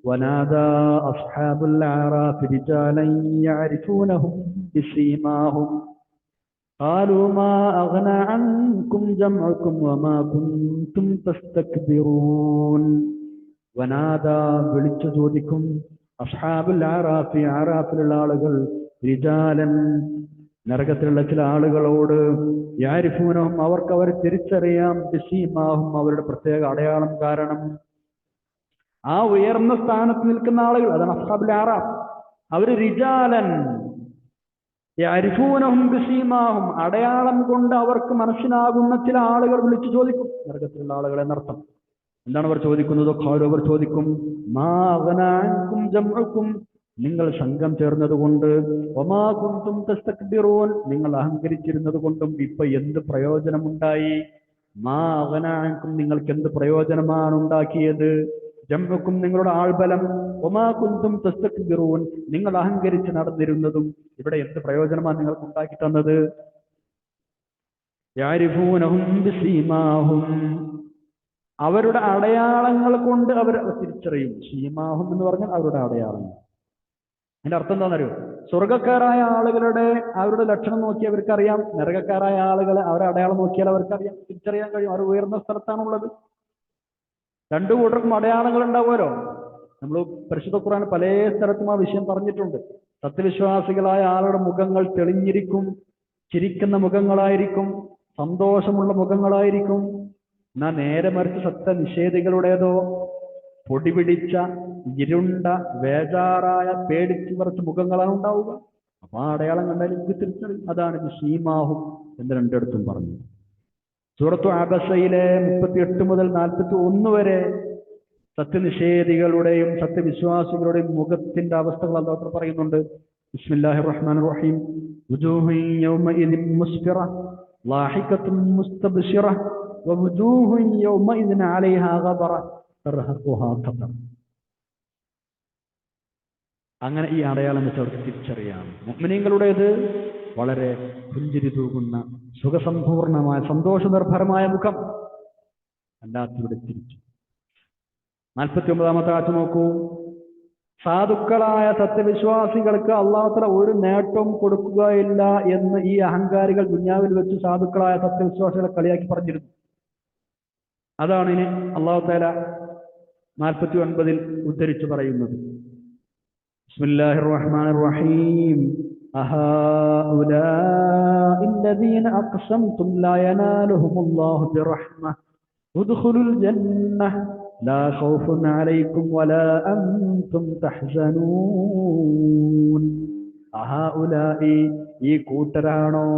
വനാദാ അസ്ഹാബുൽ അറാഫി റിജാലൻ യഅരിഫൂനഹും ബിസീമാഹും ഖാലൂ മാ അഗ്നാ അൻകും ജംഉകും വമാ കുൻതും തസ്തക്ബിറൂൻ. വനാദാ വിളിച്ചു ചോദിക്കും, അസ്ഹാബുൽ അറാഫി അറാഫിലുള്ള ആളുകൾ, റിജാലൻ നരകത്തിലുള്ള ചില ആളുകളോട്, യഅരിഫൂനഹും അവർക്ക് അവരെ തിരിച്ചറിയാം, ബിസീമാഹും അവരുടെ പ്രത്യേക അടയാളം കാരണം. ആ ഉയർന്ന സ്ഥാനത്ത് നിൽക്കുന്ന ആളുകൾ, അതാണ് അസ്ഹാബുൽ അറാഫ്. അവര് റിജാലൻ യഅരിഫൂനഹും ബിസീമാഹും, അടയാളം കൊണ്ട് അവർക്ക് മനസ്സിലാകുന്ന ചില ആളുകൾ വിളിച്ചു ചോദിക്കും, നരകത്തിലുള്ള ആളുകൾ എന്നർത്ഥം. എന്താണ് അവർ ചോദിക്കുന്നത്? ഖാലു, അവർ ചോദിക്കും, മാ അഗ്നാ അൻകും ജംഉകും, നിങ്ങൾ സംഘം ചേർന്നത് കൊണ്ട്, വമാ കുൻതും തസ്തക്ബിറൂൻ, നിങ്ങൾ അഹങ്കരിച്ചിരുന്നത് കൊണ്ടും ഇപ്പൊ എന്ത് പ്രയോജനമുണ്ടായി? മാ അഗ്നാ അൻകും, നിങ്ങൾക്ക് എന്ത് പ്രയോജനമാണ് ഉണ്ടാക്കിയത്? ജംഉകും, നിങ്ങളുടെ ആൾബലം, വമാ കുൻതും തസ്തക്ബിറൂൻ, നിങ്ങൾ അഹങ്കരിച്ച് നടന്നിരുന്നതും ഇവിടെ എന്ത് പ്രയോജനമാണ് നിങ്ങൾക്ക് ഉണ്ടാക്കി തന്നത്? യഅരിഫൂനഹും ബിസീമാഹും, അവരുടെ അടയാളങ്ങൾ കൊണ്ട് അവർ തിരിച്ചറിയും. സീമാഹും എന്ന് പറഞ്ഞാൽ അവരുടെ അടയാളങ്ങൾ. അതിന്റെ അർത്ഥം എന്താണെന്നറിയോ? സ്വർഗക്കാരായ ആളുകളുടെ അവരുടെ ലക്ഷണം നോക്കി അവർക്കറിയാം, നരകക്കാരായ ആളുകളെ അവരുടെ അടയാളം നോക്കിയാൽ അവർക്കറിയാം, തിരിച്ചറിയാൻ കഴിയും. അവർ ഉയർന്ന സ്ഥലത്താണുള്ളത്. രണ്ടു കൂട്ടർക്കും അടയാളങ്ങൾ ഉണ്ടാവുമല്ലോ. നമ്മൾ പരിശുദ്ധ ഖുർആൻ പല സ്ഥലത്തും ആ വിഷയം പറഞ്ഞിട്ടുണ്ട്. സത്യവിശ്വാസികളായ ആളുടെ മുഖങ്ങൾ തെളിഞ്ഞിരിക്കും, ചിരിക്കുന്ന മുഖങ്ങളായിരിക്കും, സന്തോഷമുള്ള മുഖങ്ങളായിരിക്കും. എന്നാൽ നേരെ മറിച്ച് സത്യനിഷേധികളുടേതോ പൊടി പിടിച്ച ഇരുണ്ട വേജാറായ പേടിച്ച് കുറച്ച് മുഖങ്ങളാണ് ഉണ്ടാവുക. അപ്പൊ ആ അടയാളം കണ്ടാൽ എനിക്ക് തിരിച്ചറിയും. അതാണ് ഷീമാഹും എന്ന് രണ്ടിടത്തും പറഞ്ഞു. സൂറത്തു അബസയിലെ 38 മുതൽ 41 വരെ സത്യനിഷേധികളുടെയും സത്യവിശ്വാസികളുടെയും മുഖത്തിന്റെ അവസ്ഥകൾ അല്ലാഹു പറയുന്നുണ്ട്. ബിസ്മില്ലാഹിർ റഹ്മാനിർ റഹീം. വുജൂഹു യൗമഇദിൻ മുസ്ഫിറ ളാഹിഖത്തുൻ മുസ്തബ്ശിറ വവുജൂഹു യൗമഇദിൻ അലൈഹാ ഗബറ തർഹഖുഹാ ഖതർ. അങ്ങനെ ഈ അടയാളം വെച്ച് അവർക്ക് തിരിച്ചറിയാം. മുഅ്മിനീങ്ങളുടേത് വളരെ പുഞ്ചിരി തൂകുന്ന സുഖസമ്പൂർണമായ സന്തോഷനിർഭരമായ മുഖം. അല്ലാത്തവരുടെ തിരിച്ചു. 49-ാമത്തെ ആഴ്ച നോക്കൂ. സാധുക്കളായ സത്യവിശ്വാസികൾക്ക് അല്ലാഹു തആല ഒരു നേട്ടവും കൊടുക്കുകയില്ല എന്ന് ഈ അഹങ്കാരികൾ ദുനിയാവിൽ വെച്ച് സാധുക്കളായ സത്യവിശ്വാസികളെ കളിയാക്കി പറഞ്ഞിരുന്നു. അതാണ് ഇനി അല്ലാഹു തആല 49-ൽ ഉദ്ധരിച്ചു പറയുന്നത്. ബിസ്മില്ലാഹിർ റഹ്മാനിർ റഹീം. അഹാഉലാഇ الذين أقسمتم لا ينالهم الله برحمة ادخلوا الجنة لا خوف عليكم ولا أنتم تحزنون. അഹാഉലാഇ, ഈ കൂട്ടരാണോ,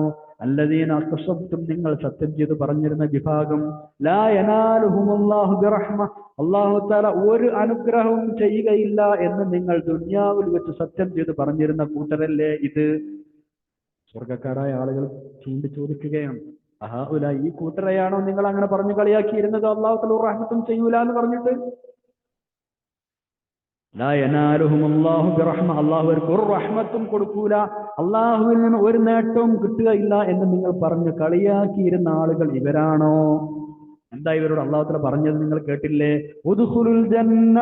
അല്ലദീന അഖ്സംതും, നിങ്ങൾ സത്യം ചെയ്ത് പറഞ്ഞിരുന്ന വിഭാഗം, ലാ യനാലുഹുമുല്ലാഹു ബിറഹ്മ, അല്ലാഹു തആല ഒരു അനുഗ്രഹവും ചെയ്യുകയില്ല എന്ന് നിങ്ങൾ ദുനിയാവിൽ വെച്ച് സത്യം ചെയ്ത് പറഞ്ഞിരുന്ന കൂട്ടരല്ലേ ഇത്? സ്വർഗക്കാരായ ആളുകൾ ചൂണ്ടി ചോദിക്കുകയാണ്, അഹാഉലാഇ, ഈ കൂട്ടരെയാണോ നിങ്ങൾ അങ്ങനെ പറഞ്ഞു കളിയാക്കിയിരുന്നത്? അല്ലാഹു തആല റഹ്മത്തും ചെയ്യൂല എന്ന് പറഞ്ഞിട്ട്. ലാ യനാലുഹുമുല്ലാഹു ബിറഹ്മ, അള്ളാഹു അവർക്ക് ഒരു റഹ്മത്തും കൊടുക്കൂല, അള്ളാഹുവിൽ നിന്ന് ഒരു നേട്ടവും കിട്ടുകയില്ല എന്ന് നിങ്ങൾ പറഞ്ഞു കളിയാക്കിയിരുന്ന ആളുകൾ ഇവരാണോ? എന്താ ഇവരോട് അള്ളാഹു തആല പറഞ്ഞത് നിങ്ങൾ കേട്ടില്ലേ? ഉദ്ഖുലുൽ ജന്ന,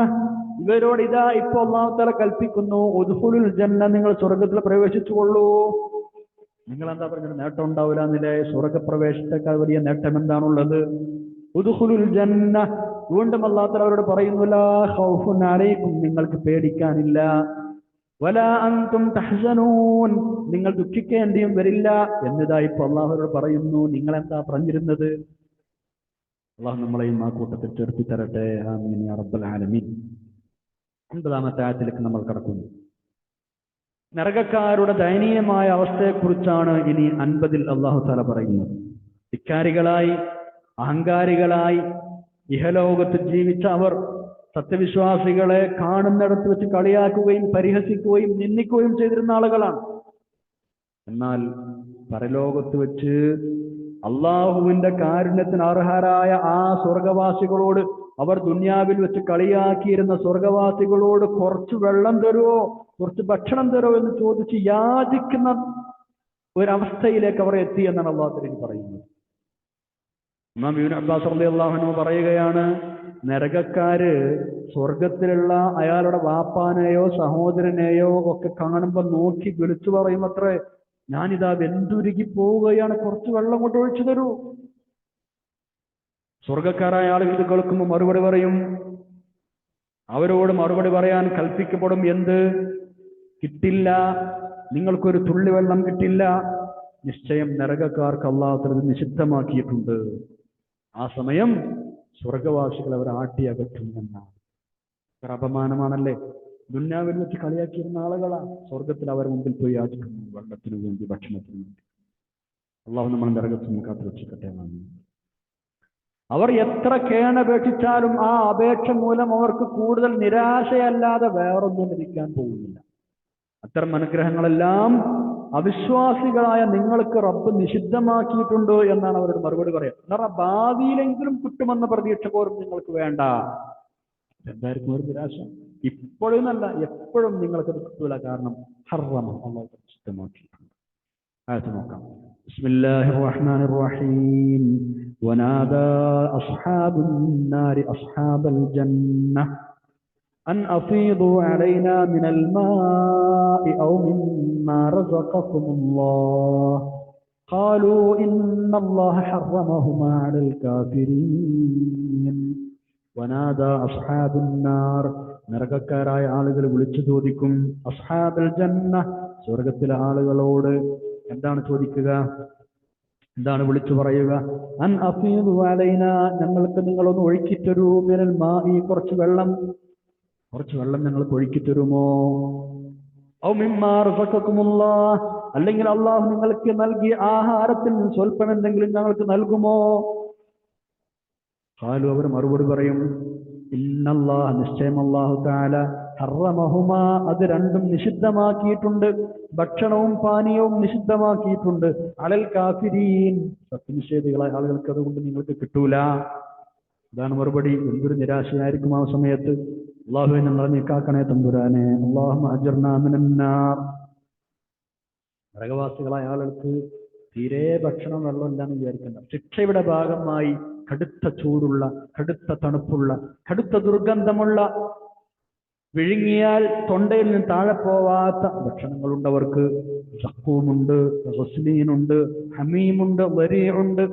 ഇവരോട് ഇതാ ഇപ്പൊ അള്ളാഹു തആല കൽപ്പിക്കുന്നു, ഉദ്ഖുലുൽ ജന്ന, നിങ്ങൾ സ്വർഗ്ഗത്തിൽ പ്രവേശിച്ചുകൊള്ളൂ. നിങ്ങൾ എന്താ പറഞ്ഞത്? നേട്ടം ഉണ്ടാവില്ല എന്നില്ലേ? സ്വർഗ്ഗപ്രവേശത്തേക്കാൾ വലിയ നേട്ടം എന്താണുള്ളത്? ഉദ്ഖുലുൽ ജന്ന. വീണ്ടും അല്ലാഹു തആല അവരോട് പറയുന്നു, ലാ ഖൗഫുൻ അലൈക്കും, നിങ്ങൾക്ക് പേടിക്കാനില്ല, വലാ അൻതും തഹ്സനൂൻ, നിങ്ങൾ ദുഃഖിക്കേണ്ടിയും വരില്ല എന്നതാ ഇപ്പൊ അള്ളാഹുവോട് പറയുന്നു. നിങ്ങൾ എന്താ പറഞ്ഞിരുന്നത്? അള്ളാഹു നമ്മളെയും ആ കൂട്ടത്തിൽ ചേർത്തി തരട്ടെ. ആമീൻ യാ റബ്ബൽ ആലമീൻ. 9-ാമത്തെ ആയത്തിലേക്ക് നമ്മൾ കടക്കുന്നു. നരകക്കാരുടെ ദയനീയമായ അവസ്ഥയെക്കുറിച്ചാണ് ഇനി 50-ൽ അള്ളാഹു തആല പറയുന്നത്. ധിക്കാരികളായി, അഹങ്കാരികളായി ഇഹലോകത്ത് ജീവിച്ച അവർ സത്യവിശ്വാസികളെ കാണുന്നിടത്ത് വെച്ച് കളിയാക്കുകയും പരിഹസിക്കുകയും നിന്ദിക്കുകയും ചെയ്തിരുന്ന ആളുകളാണ്. എന്നാൽ പരലോകത്ത് വെച്ച് അള്ളാഹുവിന്റെ കാരുണ്യത്തിന് അർഹരായ ആ സ്വർഗവാസികളോട്, അവർ ദുനിയാവിൽ വെച്ച് കളിയാക്കിയിരുന്ന സ്വർഗവാസികളോട് കുറച്ച് വെള്ളം തരുമോ, കുറച്ച് ഭക്ഷണം തരുമോ എന്ന് ചോദിച്ച് യാചിക്കുന്ന ഒരവസ്ഥയിലേക്ക് അവർ എത്തി എന്നാണ് അള്ളാഹു തആല പറയുന്നത്. ഇമാം ഇബ്നു അബ്ബാസ് റളിയല്ലാഹു അൻഹു പറയുകയാണ്, നരകക്കാര് സ്വർഗത്തിലുള്ള അയാളുടെ വാപ്പാനെയോ സഹോദരനെയോ ഒക്കെ കാണുമ്പോൾ നോക്കി വിളിച്ചു പറയും അത്രേ, ഞാനിതാ വെന്തുരുകി പോവുകയാണ്, കുറച്ച് വെള്ളം കൊണ്ട് ഒഴിച്ചു തരൂ. സ്വർഗക്കാരായ ആളുകൾ ഇത് കേൾക്കുമ്പോൾ മറുപടി പറയും, അവരോട് മറുപടി പറയാൻ കൽപ്പിക്കപ്പെടും. എന്ത്? കിട്ടില്ല, നിങ്ങൾക്കൊരു തുള്ളി വെള്ളം കിട്ടില്ല. നിശ്ചയം നരകക്കാർക്ക് അല്ലാഹു തആല നിഷിദ്ധമാക്കിയിട്ടുണ്ട്. ആ സമയം സ്വർഗവാസികൾ അവർ ആട്ടിയകറ്റും എന്നാണ്. ഒരു അപമാനമാണല്ലേ? ദുന്യാവിൽ വെച്ച് കളിയാക്കിയിരുന്ന ആളുകളാ സ്വർഗത്തിൽ അവർ മുമ്പിൽ പോയി യാചിക്കുന്നു, വെള്ളത്തിനു വേണ്ടി, ഭക്ഷണത്തിനു വേണ്ടി. അള്ളാഹു നമ്മൾ നരകത്തിൽ നിന്ന് കാത്തുരക്ഷിക്കട്ടെ. അവർ എത്ര കേണപേക്ഷിച്ചാലും ആ അപേക്ഷ മൂലം അവർക്ക് കൂടുതൽ നിരാശയല്ലാതെ വേറൊന്നും ലഭിക്കാൻ പോകുന്നില്ല. അത്തരം അനുഗ്രഹങ്ങളെല്ലാം അവിശ്വാസികളായ നിങ്ങൾക്ക് റബ്ബ് നിഷിദ്ധമാക്കിയിട്ടുണ്ട് എന്നാണ് അവരോട് മറുപടി പറയാം. എന്ന് പറഞ്ഞാൽ ഭാവിയിലെങ്കിലും കിട്ടുമെന്ന പ്രതീക്ഷ പോലും നിങ്ങൾക്ക് വേണ്ട. എന്തായിരിക്കും ഒരു നിരാശ? ഇപ്പോഴും അല്ല, എപ്പോഴും നിങ്ങൾക്ക് കിട്ടൂല. കാരണം ഹറമ, അല്ലാഹു നിഷിദ്ധമാക്കിയിട്ടുണ്ട്. ആയത്ത് നോക്കാം. ബിസ്മില്ലാഹിർ റഹ്മാനിർ റഹീം. വനാദാ അസ്ഹാബുൻ നാരി അസ്ഹാബൽ ജന്നah أن أفيضوا علينا من الماء أو مما رزقكم الله قالوا إن الله حرمهما على الكافرين ونادى أصحاب النار നരകക്കാരായ ആളുകൾ വിളിച്ചു ചോദിക്കും, അസ്ഹാബൽ ജന്ന, സ്വർഗത്തിലെ ആളുകളോട് എന്താണ് ചോദിക്കുക? എന്താണ് വിളിച്ചു പറയുക? അൻ അഫീദു അലൈന, ഞങ്ങൾക്ക് നിങ്ങളൊന്ന് ഒഴുക്കിത്തരൂ, മിനൽ മാഇ, കുറച്ച് വെള്ളം ഞങ്ങൾക്ക് ഒഴുക്കിത്തരുമോ? ഔ മിമ്മാ റസഖകുമുല്ലാഹ്, അല്ലെങ്കിൽ അള്ളാഹു നിങ്ങൾക്ക് നൽകിയ ആഹാരത്തിൽ സ്വല്പം എന്തെങ്കിലും ഞങ്ങൾക്ക് നൽകുമോ? ഖാലു, അവർ മറുപടി പറയും, ഇന്നല്ലാഹ, നിശ്ചയം അല്ലാഹു തആല, ഹറമഹുമാ, അത് രണ്ടും നിഷിദ്ധമാക്കിയിട്ടുണ്ട്, ഭക്ഷണവും പാനീയവും നിഷിദ്ധമാക്കിയിട്ടുണ്ട്, അലൽ കാഫിരീൻ, സത്യനിഷേധികളായ ആളുകൾക്ക് അതുകൊണ്ട് നിങ്ങൾക്ക് കിട്ടൂല. ഇതാണ് മറുപടി. എന്തൊരു നിരാശയായിരിക്കും ആ സമയത്ത്. അല്ലാഹുവേ, ഞങ്ങളെ നീ കാക്കണേ തമ്പുരാനെ. അല്ലാഹുമ്മ അജിർനാ മിനന്നാർ. നരകവാസികളായ ആളുകൾക്ക് തീരെ ഭക്ഷണം വെള്ളം ഇല്ലാന്ന് വിചാരിക്കണ്ട. ശിക്ഷയുടെ ഭാഗമായി കടുത്ത ചൂടുള്ള, കടുത്ത തണുപ്പുള്ള, കടുത്ത ദുർഗന്ധമുള്ള, വിഴുങ്ങിയാൽ തൊണ്ടയിൽ നിന്ന് താഴെ പോവാത്ത ഭക്ഷണങ്ങളുണ്ട് അവർക്ക്. സഖൂമുണ്ട്, ഗസ്ലീനുണ്ട്, ഹമീമുണ്ട്, വരീഉണ്ട്.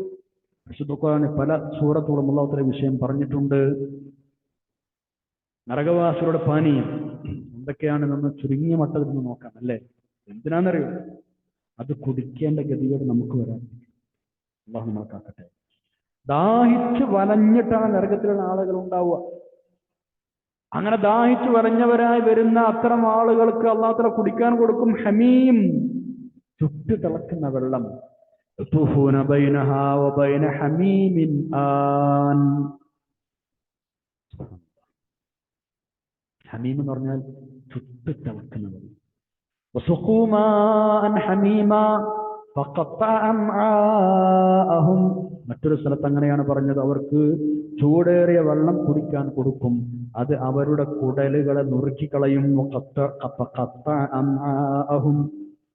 വിശുദ്ധ ഖുർആനിൽ പല സൂറത്തുകളും അല്ലാഹു തആല വിഷയം പറഞ്ഞിട്ടുണ്ട്. നരകവാസികളുടെ പാനീയം എന്തൊക്കെയാണ് നമ്മൾ ചുരുങ്ങിയ മട്ടത്തിൽ നിന്ന് നോക്കാം അല്ലേ? എന്തിനാണെന്നറിയോ? അത് കുടിക്കേണ്ട ഗതികേട് നമുക്ക് വരാൻ. അല്ലാഹു നമ്മളെ കാക്കട്ടെ. ദാഹിച്ച് വലഞ്ഞിട്ടാണ് നരകത്തിലുള്ള ആളുകൾ ഉണ്ടാവുക. അങ്ങനെ ദാഹിച്ചു വലഞ്ഞവരായി വരുന്ന അത്തരം ആളുകൾക്ക് അല്ലാഹു തആല കുടിക്കാൻ കൊടുക്കും ഹമീം, ചുട്ടു തിളക്കുന്ന വെള്ളം. യതുഫൂന ബൈനഹാ വബൈന ഹമീമിൻ ആൻ. ഹമീം എന്ന് പറഞ്ഞാൽ ചുട്ടു തിളക്കുന്ന വെള്ളം. വസുഖൂ മാഅൻ ഹമീമാ ഫഖത്തഅ അംആഅഹും. മറ്റൊരു സ്ഥലത്ത് അങ്ങനെയാണ് പറഞ്ഞത്, അവർക്ക് ചൂടേറിയ വെള്ളം കുടിക്കാൻ കൊടുക്കും, അത് അവരുടെ കുടലുകളെ നുറുക്കിക്കളയും.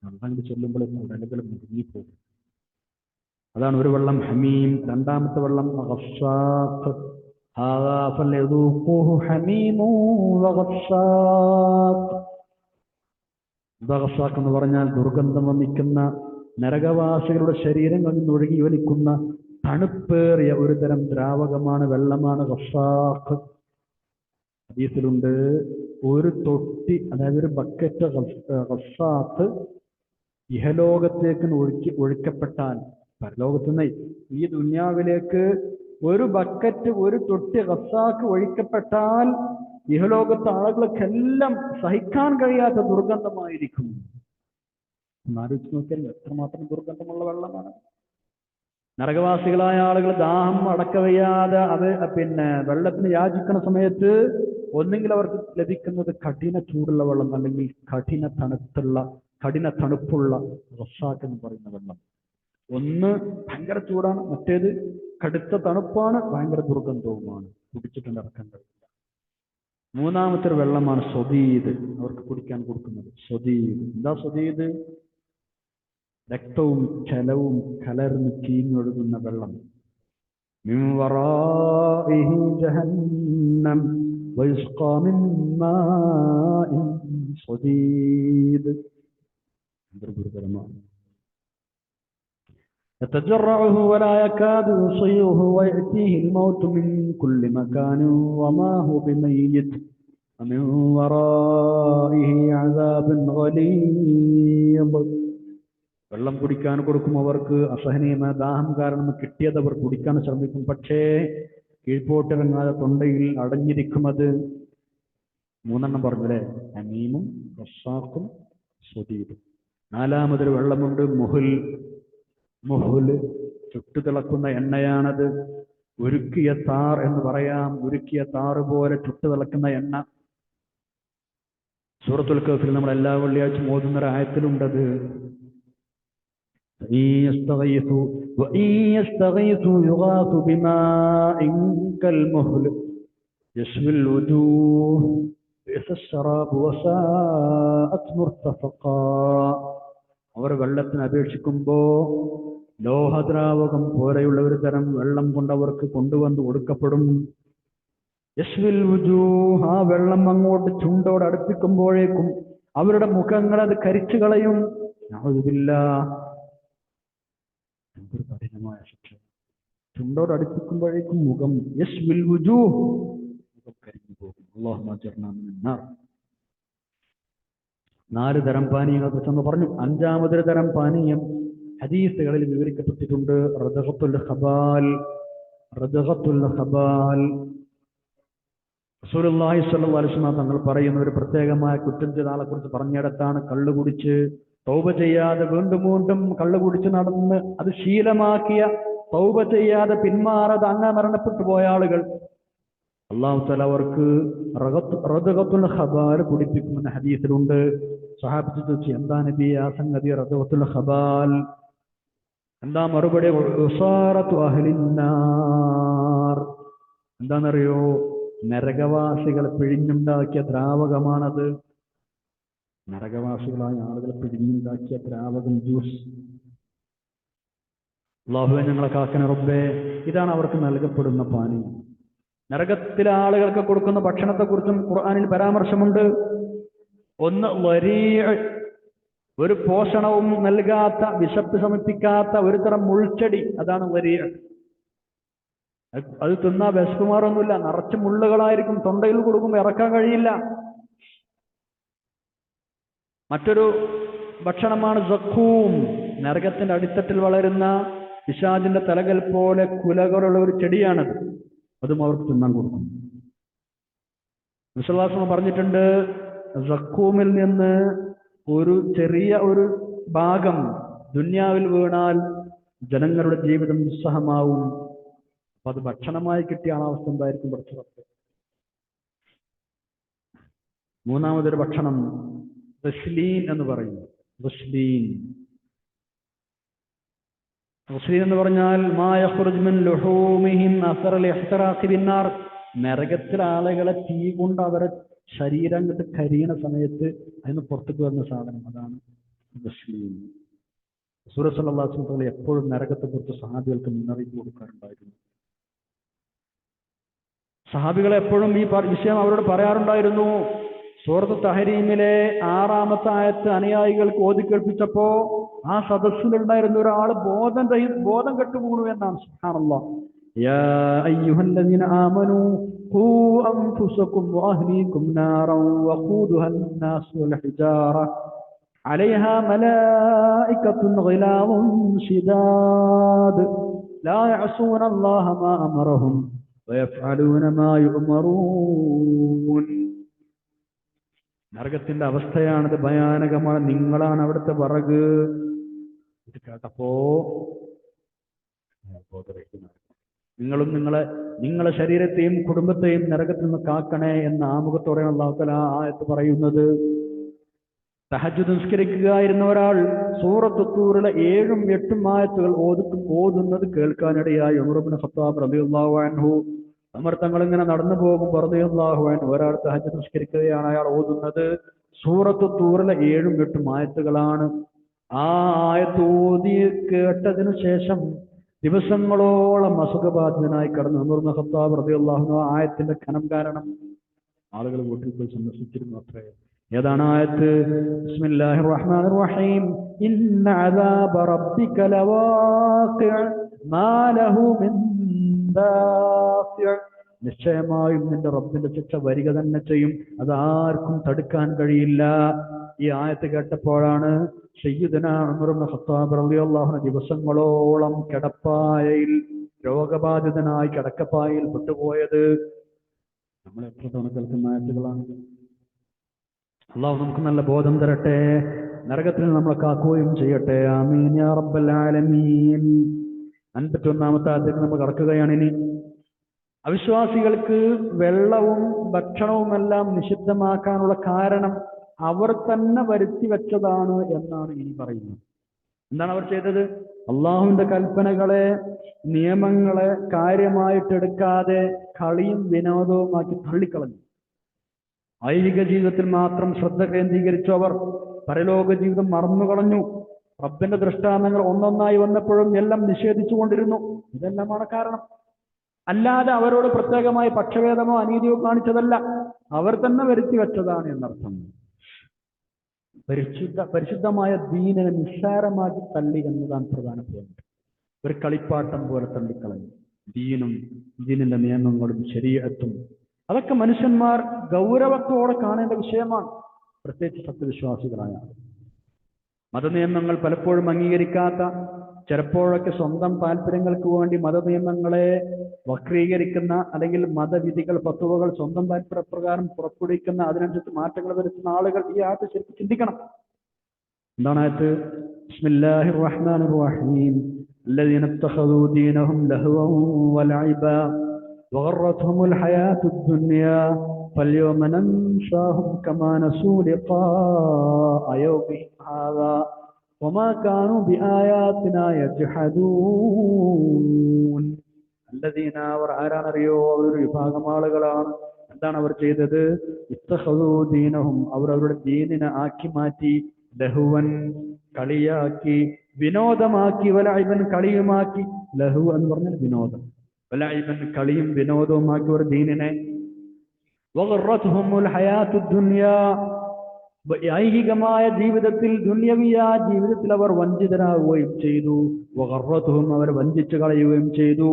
വെള്ളം ചൊല്ലുമ്പോൾ കുടലുകൾ മുറുങ്ങിപ്പോകും. അതാണ് ഒരു വെള്ളം ഹമീം. രണ്ടാമത്തെ വെള്ളം ഗസ്സാഖ്. ഹാദാ ഫൽയദൂഖൂഹു ഹമീമുൻ വഗസ്സാഖ്. ഗസ്സാഖ് എന്ന് പറഞ്ഞാൽ ദുർഗന്ധം വമിക്കുന്ന നരകവാസികളുടെ ശരീരങ്ങളിൽ നിന്ന് ഒഴുകി ഒലിക്കുന്ന തണുപ്പേറിയ ഒരു തരം ദ്രാവകമാണ്, വെള്ളമാണ് ഗസ്സാഖ്. ഹദീസിലുണ്ട്, ഒരു തൊട്ടി, അതായത് ഒരു ബക്കറ്റ് ഗസ്സാഖ് ഇഹലോകത്തേക്ക് ഒഴിക്കപ്പെട്ടാൽ, പരലോകത്ത് നിന്ന് ഈ ദുനിയാവിലേക്ക് ഒരു ബക്കറ്റ്, ഒരു തൊട്ടി ഗസ്സാഖ് ഒഴിക്കപ്പെട്ടാൽ ഇഹലോകത്തെ ആളുകൾക്കെല്ലാം സഹിക്കാൻ കഴിയാത്ത ദുർഗന്ധമായിരിക്കും. ആലോചിച്ച് നോക്കിയാൽ എത്രമാത്രം ദുർഗന്ധമുള്ള വെള്ളമാണ്. നരകവാസികളായ ആളുകൾ ദാഹം അടക്കവയ്യാതെ വെള്ളത്തിന് യാചിക്കുന്ന സമയത്ത് ഒന്നെങ്കിൽ അവർക്ക് ലഭിക്കുന്നത് കഠിന ചൂടുള്ള വെള്ളം, അല്ലെങ്കിൽ കഠിന തണുപ്പുള്ള ഗസ്സാഖ് എന്ന് പറയുന്ന വെള്ളം. ഒന്ന് ഭയങ്കര ചൂടാണ്, മറ്റേത് കടുത്ത തണുപ്പാണ്, ഭയങ്കര ദുർഗന്ധവുമാണ്, കുടിച്ചിട്ടുണ്ട് ഇറക്കാൻ കഴിയില്ല. മൂന്നാമത്തെ ഒരു വെള്ളമാണ് സ്വദീദ്, അവർക്ക് കുടിക്കാൻ കൊടുക്കുന്നത് സ്വദീദ്. എന്താ സ്വദീദ്? രക്തവും ജലവും കലർന്ന് കീഞ്ഞൊഴുകുന്ന വെള്ളം. മിൻ വറാഇഹി ജഹന്നം വയുസ്ഖാ മിൻ മാഇൻ സ്വദീദ്. ദുർഗന്ധമാണ്. يتجرعه ولا يكاد يصيغه ويأتيه الموت من كل مكان وما هو بميت ومن ورائه عذاب غليظ. വെള്ളം കുടിക്കാൻ കൊടുക്കും അവർക്ക്. അസഹനീയമായ ദാഹം കാരണം കിട്ടിയത് അവർ കുടിക്കാൻ ശ്രമിക്കും, പക്ഷേ കീഴ്പോട്ടിറങ്ങാതെ തൊണ്ടയിൽ അടഞ്ഞിരിക്കും അത്. മൂന്നെണ്ണം പറഞ്ഞല്ലേ, ഹമീമും ഗസ്സാഖും സ്വദീദും. നാലാമതൊരു വെള്ളമുണ്ട്, മുഹുല്. ചുട്ടുതിളക്കുന്ന എണ്ണയാണത്. ഉരുക്കിയ താർ എന്ന് പറയാം. ഉരുക്കിയ താറ് പോലെ ചുട്ടുതിളക്കുന്ന എണ്ണ. സൂറത്തുൽ കഹ്ഫിൽ നമ്മൾ എല്ലാ വെള്ളിയാഴ്ചയും ഓതുന്ന ഒരു ആയത്തിലുണ്ടത്. അവർ വെള്ളത്തിന് അപേക്ഷിക്കുമ്പോ ലോഹദ്രാവകം പോലെയുള്ള ഒരു തരം വെള്ളം കൊണ്ട് അവർക്ക് കൊണ്ടുവന്ന് കൊടുക്കപ്പെടും. യസ്വിൽ വുജൂഹ്, ആ വെള്ളം അങ്ങോട്ട് ചുണ്ടോട് അടുപ്പിക്കുമ്പോഴേക്കും അവരുടെ മുഖങ്ങൾ അത് കരിച്ചു കളയും. എന്തൊരു കഠിനമായ ശിക്ഷ. ചുണ്ടോട് അടുപ്പിക്കുമ്പോഴേക്കും മുഖം യസ്വിൽ വുജൂഹ്, മുഖം കരിഞ്ഞു പോകും. അല്ലാഹുമ്മ അജ്ർനാ മിനൻ നാർ. 4 തരം പാനീയങ്ങളെ കുറിച്ചൊന്ന് പറഞ്ഞു. അഞ്ചാമതൊരു തരം പാനീയം ഹദീസുകളിൽ വിവരിക്കപ്പെട്ടിട്ടുണ്ട്, റദഖത്തുൽ ഖബാൽ. റസൂലുള്ളാഹി സ്വല്ലല്ലാഹു അലൈഹി വസല്ലം തങ്ങൾ പറയുന്ന ഒരു പ്രത്യേകമായ കുറ്റം ചെയ്ത ആളെ കുറിച്ച് പറഞ്ഞിടത്താണ്, കള്ളു കുടിച്ച് തൗബ ചെയ്യാതെ വീണ്ടും വീണ്ടും കള്ളു കുടിച്ച് നടന്ന് അത് ശീലമാക്കിയ, തൗബ ചെയ്യാതെ പിന്മാറാതെ അങ്ങ് മരണപ്പെട്ടു പോയ ആളുകൾ അല്ലാഹു തആല അവർക്ക് റദഖത്തുൽ ഖബാൽ കുടിപ്പിക്കുമെന്ന ഹദീസിലുണ്ട്. സ്വഹാബത്ത് ചോദിച്ചു, എന്താ നബി ആ സംഗതി റദഖത്തുൽ ഖബാൽ? എന്താ മറുപടി? ഉസാറത്തു അഹ്ലിന്നാർ. എന്താണെന്നറിയോ? നരകവാസികളെ പിഴിഞ്ഞുണ്ടാക്കിയ ദ്രാവകമാണത്. നരകവാസികളായ ആളുകളെ പിഴിഞ്ഞുണ്ടാക്കിയ ദ്രാവകം, ജ്യൂസ്. അല്ലാഹുവേ ഞങ്ങളെ കാക്കണേ റബ്ബേ. ഇതാണ് അവർക്ക് നൽകപ്പെടുന്ന പാനീയം. നരകത്തിലെ ആളുകൾക്ക് കൊടുക്കുന്ന ഭക്ഷണത്തെക്കുറിച്ചും ഖുർആനിൽ പരാമർശമുണ്ട്. ഒന്ന് വരീഅ്, ഒരു പോഷണവും നൽകാത്ത, വിശപ്പ് ശമിപ്പിക്കാത്ത ഒരു തരം മുൾച്ചെടി, അതാണ് വരീഅ്. അത് തിന്നാ വിശപ്പുമാറൊന്നുമില്ല, നിറച്ച് മുള്ളുകളായിരിക്കും, തൊണ്ടയിൽ കൊടുക്കുമ്പോൾ ഇറക്കാൻ കഴിയില്ല. മറ്റൊരു ഭക്ഷണമാണ് സഖൂം, നരകത്തിന്റെ അടിത്തട്ടിൽ വളരുന്ന പിശാചിന്റെ തലകൾ പോലെ കുലകളുള്ള ഒരു ചെടിയാണത്. അതും അവർക്ക് തിന്നാൻ കൊടുക്കും. വിശ്വാസം പറഞ്ഞിട്ടുണ്ട്, സഖൂമിൽ നിന്ന് ഒരു ചെറിയ ഒരു ഭാഗം ദുന്യാവിൽ വീണാൽ ജനങ്ങളുടെ ജീവിതം ദുസ്സഹമാവും. അപ്പൊ അത് ഭക്ഷണമായി കിട്ടിയ അവസ്ഥ എന്തായിരിക്കും പഠിച്ചത്? മൂന്നാമതൊരു ഭക്ഷണം ഗസ്ലീൻ എന്ന് പറയുന്നു. ഗസ്ലീൻ എന്ന് പറഞ്ഞാൽ മാ യഖ്റുജ് മിൻ ലുഹൂമിഹിം അസറൽ ഇഹ്തിറാഖി ബിന്നാർ. നരകത്തിലെ ആളുകളെ തീ കൊണ്ട് അവരെ ശരീരം കണ്ട് കരിയണ സമയത്ത് അതിന് പുറത്തേക്ക് വരുന്ന സാധനം, അതാണ് മുസ്ലിം. റസൂൽ സല്ലല്ലാഹു അലൈഹി വസല്ലം എപ്പോഴും നരകത്തെ കുറിച്ച് സഹാബികൾക്ക് മുന്നറിയിപ്പ് കൊടുക്കാറുണ്ടായിരുന്നു. സഹാബികൾ എപ്പോഴും ഈ വിഷയം അവരോട് പറയാറുണ്ടായിരുന്നു. സൂറത്ത് തഹരീമിലെ 6-ാമത്തെ ആയത്ത് അനുയായികൾക്ക് ഓതിക്കേൾപ്പിച്ചപ്പോ ആ സദസ്സിലുണ്ടായിരുന്ന ഒരാൾ ബോധം കെട്ടുപോണു എന്നാണ്. സുബ്ഹാനല്ലാഹ്. യാ അയ്യുഹല്ലദീന ആമനൂ ഖൂ അൻഫുസകും വഅഹ്ലീകും നാറൻ വഖൂദുഹാ അന്നാസു വൽ ഹിജാറ അലൈഹാ മലായികത്തുൻ ഗിലാദുൻ ശിദാദ് ലാ യഅസൂന അല്ലാഹ മാ അമറഹും വയഫ്അലൂന മാ യുഅ്മറൂൻ. നരകത്തിന്റെ അവസ്ഥയാണിത്, ഭയാനകമാണ്. നിങ്ങളാണ് അവിടുത്തെ വിറക്. ഇത് കേട്ടപ്പോ നിങ്ങളും നിങ്ങളെ ശരീരത്തെയും കുടുംബത്തെയും നരകത്തിൽ നിന്ന് കാക്കണേ എന്ന ആമുഖത്തോടെയാണ് അല്ലാഹു തആല ആ ആയത്ത് പറയുന്നത്. തഹജ്ജുദ് നിസ്കരിക്കുകയായിരുന്ന ഒരാൾ സൂറത്ത് തൂറിലെ 7ഉം 8ഉം ആയത്തുകൾ ഓതുന്നത് കേൾക്കാനിടയായി. ഉമർ ഇബ്നു ഖത്താബ് റളിയല്ലാഹു അൻഹു തങ്ങൾ ഇങ്ങനെ നടന്നു പോകുമ്പോൾ റളിയല്ലാഹു അൻഹു ഒരാൾ തഹജ്ജുദ് നിസ്കരിക്കുകയാണ്. അയാൾ ഓതുന്നത് സൂറത്ത് തൂറിലെ 7ഉം 8ഉം ആയത്തുകളാണ്. ആ ആയത്ത് ഓതി കേട്ടതിനു ശേഷം ദിവസങ്ങളോളം അസുഖബാധിതനായി കടന്നു ഉമർ ഇബ്നു ഖത്താബ് റളിയല്ലാഹു അൻഹു ആയത്തിന്റെ ഖനം കാരണം ആളുകൾ വീട്ടിൽ പോയി സന്ദർശിച്ചിരുന്നു അത്രേ. ഏതാണ് ആയത്ത്? ബിസ്മില്ലാഹിർ റഹ്മാനിർ റഹീം. ഇന്ന അദാബ റബ്ബിക ലവാഖിഅ മാ ലഹു മിൻ ദാഫിഅ. നിശ്ചയമായും നിന്റെ റബ്ബിന്റെ ശിക്ഷ വരിക തന്നെ ചെയ്യും, അതാർക്കും തടുക്കാൻ കഴിയില്ല. ഈ ആയത്ത് കേട്ടപ്പോഴാണ് സയ്യിദുനാ ഉമർ ഇബ്നു ഖത്താബ് റളിയല്ലാഹു അൻഹു ദിവസങ്ങളോളം കിടപ്പായയിൽ രോഗബാധിതനായി കിടക്കപ്പായയിൽ പെട്ടുപോയത്. നമ്മൾ എത്ര തവണ കേൾക്കുന്ന ആയത്തുകളാണ്. അള്ളാഹു നമുക്ക് നല്ല ബോധം തരട്ടെ, നരകത്തിൽ നമ്മളെ കാക്കുകയും ചെയ്യട്ടെ. ആമീൻ യാ റബ്ബൽ ആലമീൻ. 51-ാമത്തെ ആയത്തിലേക്ക് നമ്മൾ കടക്കുകയാണ്. ഇനി അവിശ്വാസികൾക്ക് വെള്ളവും ഭക്ഷണവുമെല്ലാം നിഷിദ്ധമാക്കാനുള്ള കാരണം അവർ തന്നെ വരുത്തി വെച്ചതാണ് എന്നാണ് ഇനി പറയുന്നത്. എന്താണ് അവർ ചെയ്തത്? അള്ളാഹുവിന്റെ കൽപ്പനകളെ, നിയമങ്ങളെ കാര്യമായിട്ടെടുക്കാതെ കളിയും വിനോദവുമാക്കി തള്ളിക്കളഞ്ഞു. ഐഹിക ജീവിതത്തിൽ മാത്രം ശ്രദ്ധ കേന്ദ്രീകരിച്ചവർ പരലോക ജീവിതം മറന്നുകളഞ്ഞു. റബ്ബിന്റെ ദൃഷ്ടാന്തങ്ങൾ ഒന്നൊന്നായി വന്നപ്പോഴും എല്ലാം നിഷേധിച്ചു കൊണ്ടിരുന്നു. ഇതെല്ലാമാണ് കാരണം. അല്ലാതെ അവരോട് പ്രത്യേകമായി പക്ഷഭേദമോ അനീതിയോ കാണിച്ചതല്ല, അവർ തന്നെ വരുത്തി വെച്ചതാണ് എന്നർത്ഥം. പരിശുദ്ധമായ ദീനിനെ നിസ്സാരമാക്കി തള്ളി എന്നതാണ് പ്രധാന പോയിന്റ്. ഒരു കളിപ്പാട്ടം പോലെ തള്ളിക്കളഞ്ഞു. ദീനും ദീനിന്റെ നിയമങ്ങളും ശരീഅത്തും അതൊക്കെ മനുഷ്യന്മാർ ഗൗരവത്തോടെ കാണേണ്ട വിഷയമാണ്, പ്രത്യേകിച്ച് സത്യവിശ്വാസികളായ. മതനിയമങ്ങൾ പലപ്പോഴും അംഗീകരിക്കാത്ത, ചിലപ്പോഴൊക്കെ സ്വന്തം താല്പര്യങ്ങൾക്ക് വേണ്ടി മതനിയമങ്ങളെ വക്രീകരിക്കുന്ന അല്ലെങ്കിൽ മതവിധികൾ ഫത്വകൾ സ്വന്തം താല്പര്യപ്രകാരം പുറപ്പെടുവിക്കുന്ന, അതിനനുസരിച്ച് മാറ്റങ്ങൾ വരുത്തുന്ന ആളുകൾ ഈ ആയത്ത് ശരിക്കും ചിന്തിക്കണം. എന്താണ് ആയത്ത്? ബിസ്മില്ലാഹിർ റഹ്മാനിർ റഹീം. الذين اتخذوا دينهم لهوا ولعبا وغرتهم الحياة الدنيا فاليوم ننساهم كما نسوا لقاء يومهم هذا وما كانوا بآياتنا يجحدون. الذين ആരാണറിയോ? അവരൊരു വിഭാഗം ആളുകളാണ്. എന്താണ് അവർ ചെയ്തത്? ഇത്തഖദൂ ദീനഹും, അവർ അവരുടെ ദീനിനെ ആക്കി മാറ്റി, ലഹുവൻ കളിയാക്കി, വിനോദമാക്കി, വലഇബൻ കളിയുമാക്കി. ലഹു എന്ന് പറഞ്ഞാൽ വിനോദം, വലഇബൻ കളിയും വിനോദവുമാക്കി അവർ ദീനിനെ. വഗറത്ഹുമുൽ ഹയാത്തുദ് ദുനിയാ, ഐഹികമായ ജീവിതത്തിൽ, ദുന്യവിയായ ജീവിതത്തിൽ അവർ വഞ്ചിതരാകുകയും ചെയ്തു. വഗറത്ഹും, അവർ വഞ്ചിച്ചു കളയുകയും ചെയ്തു.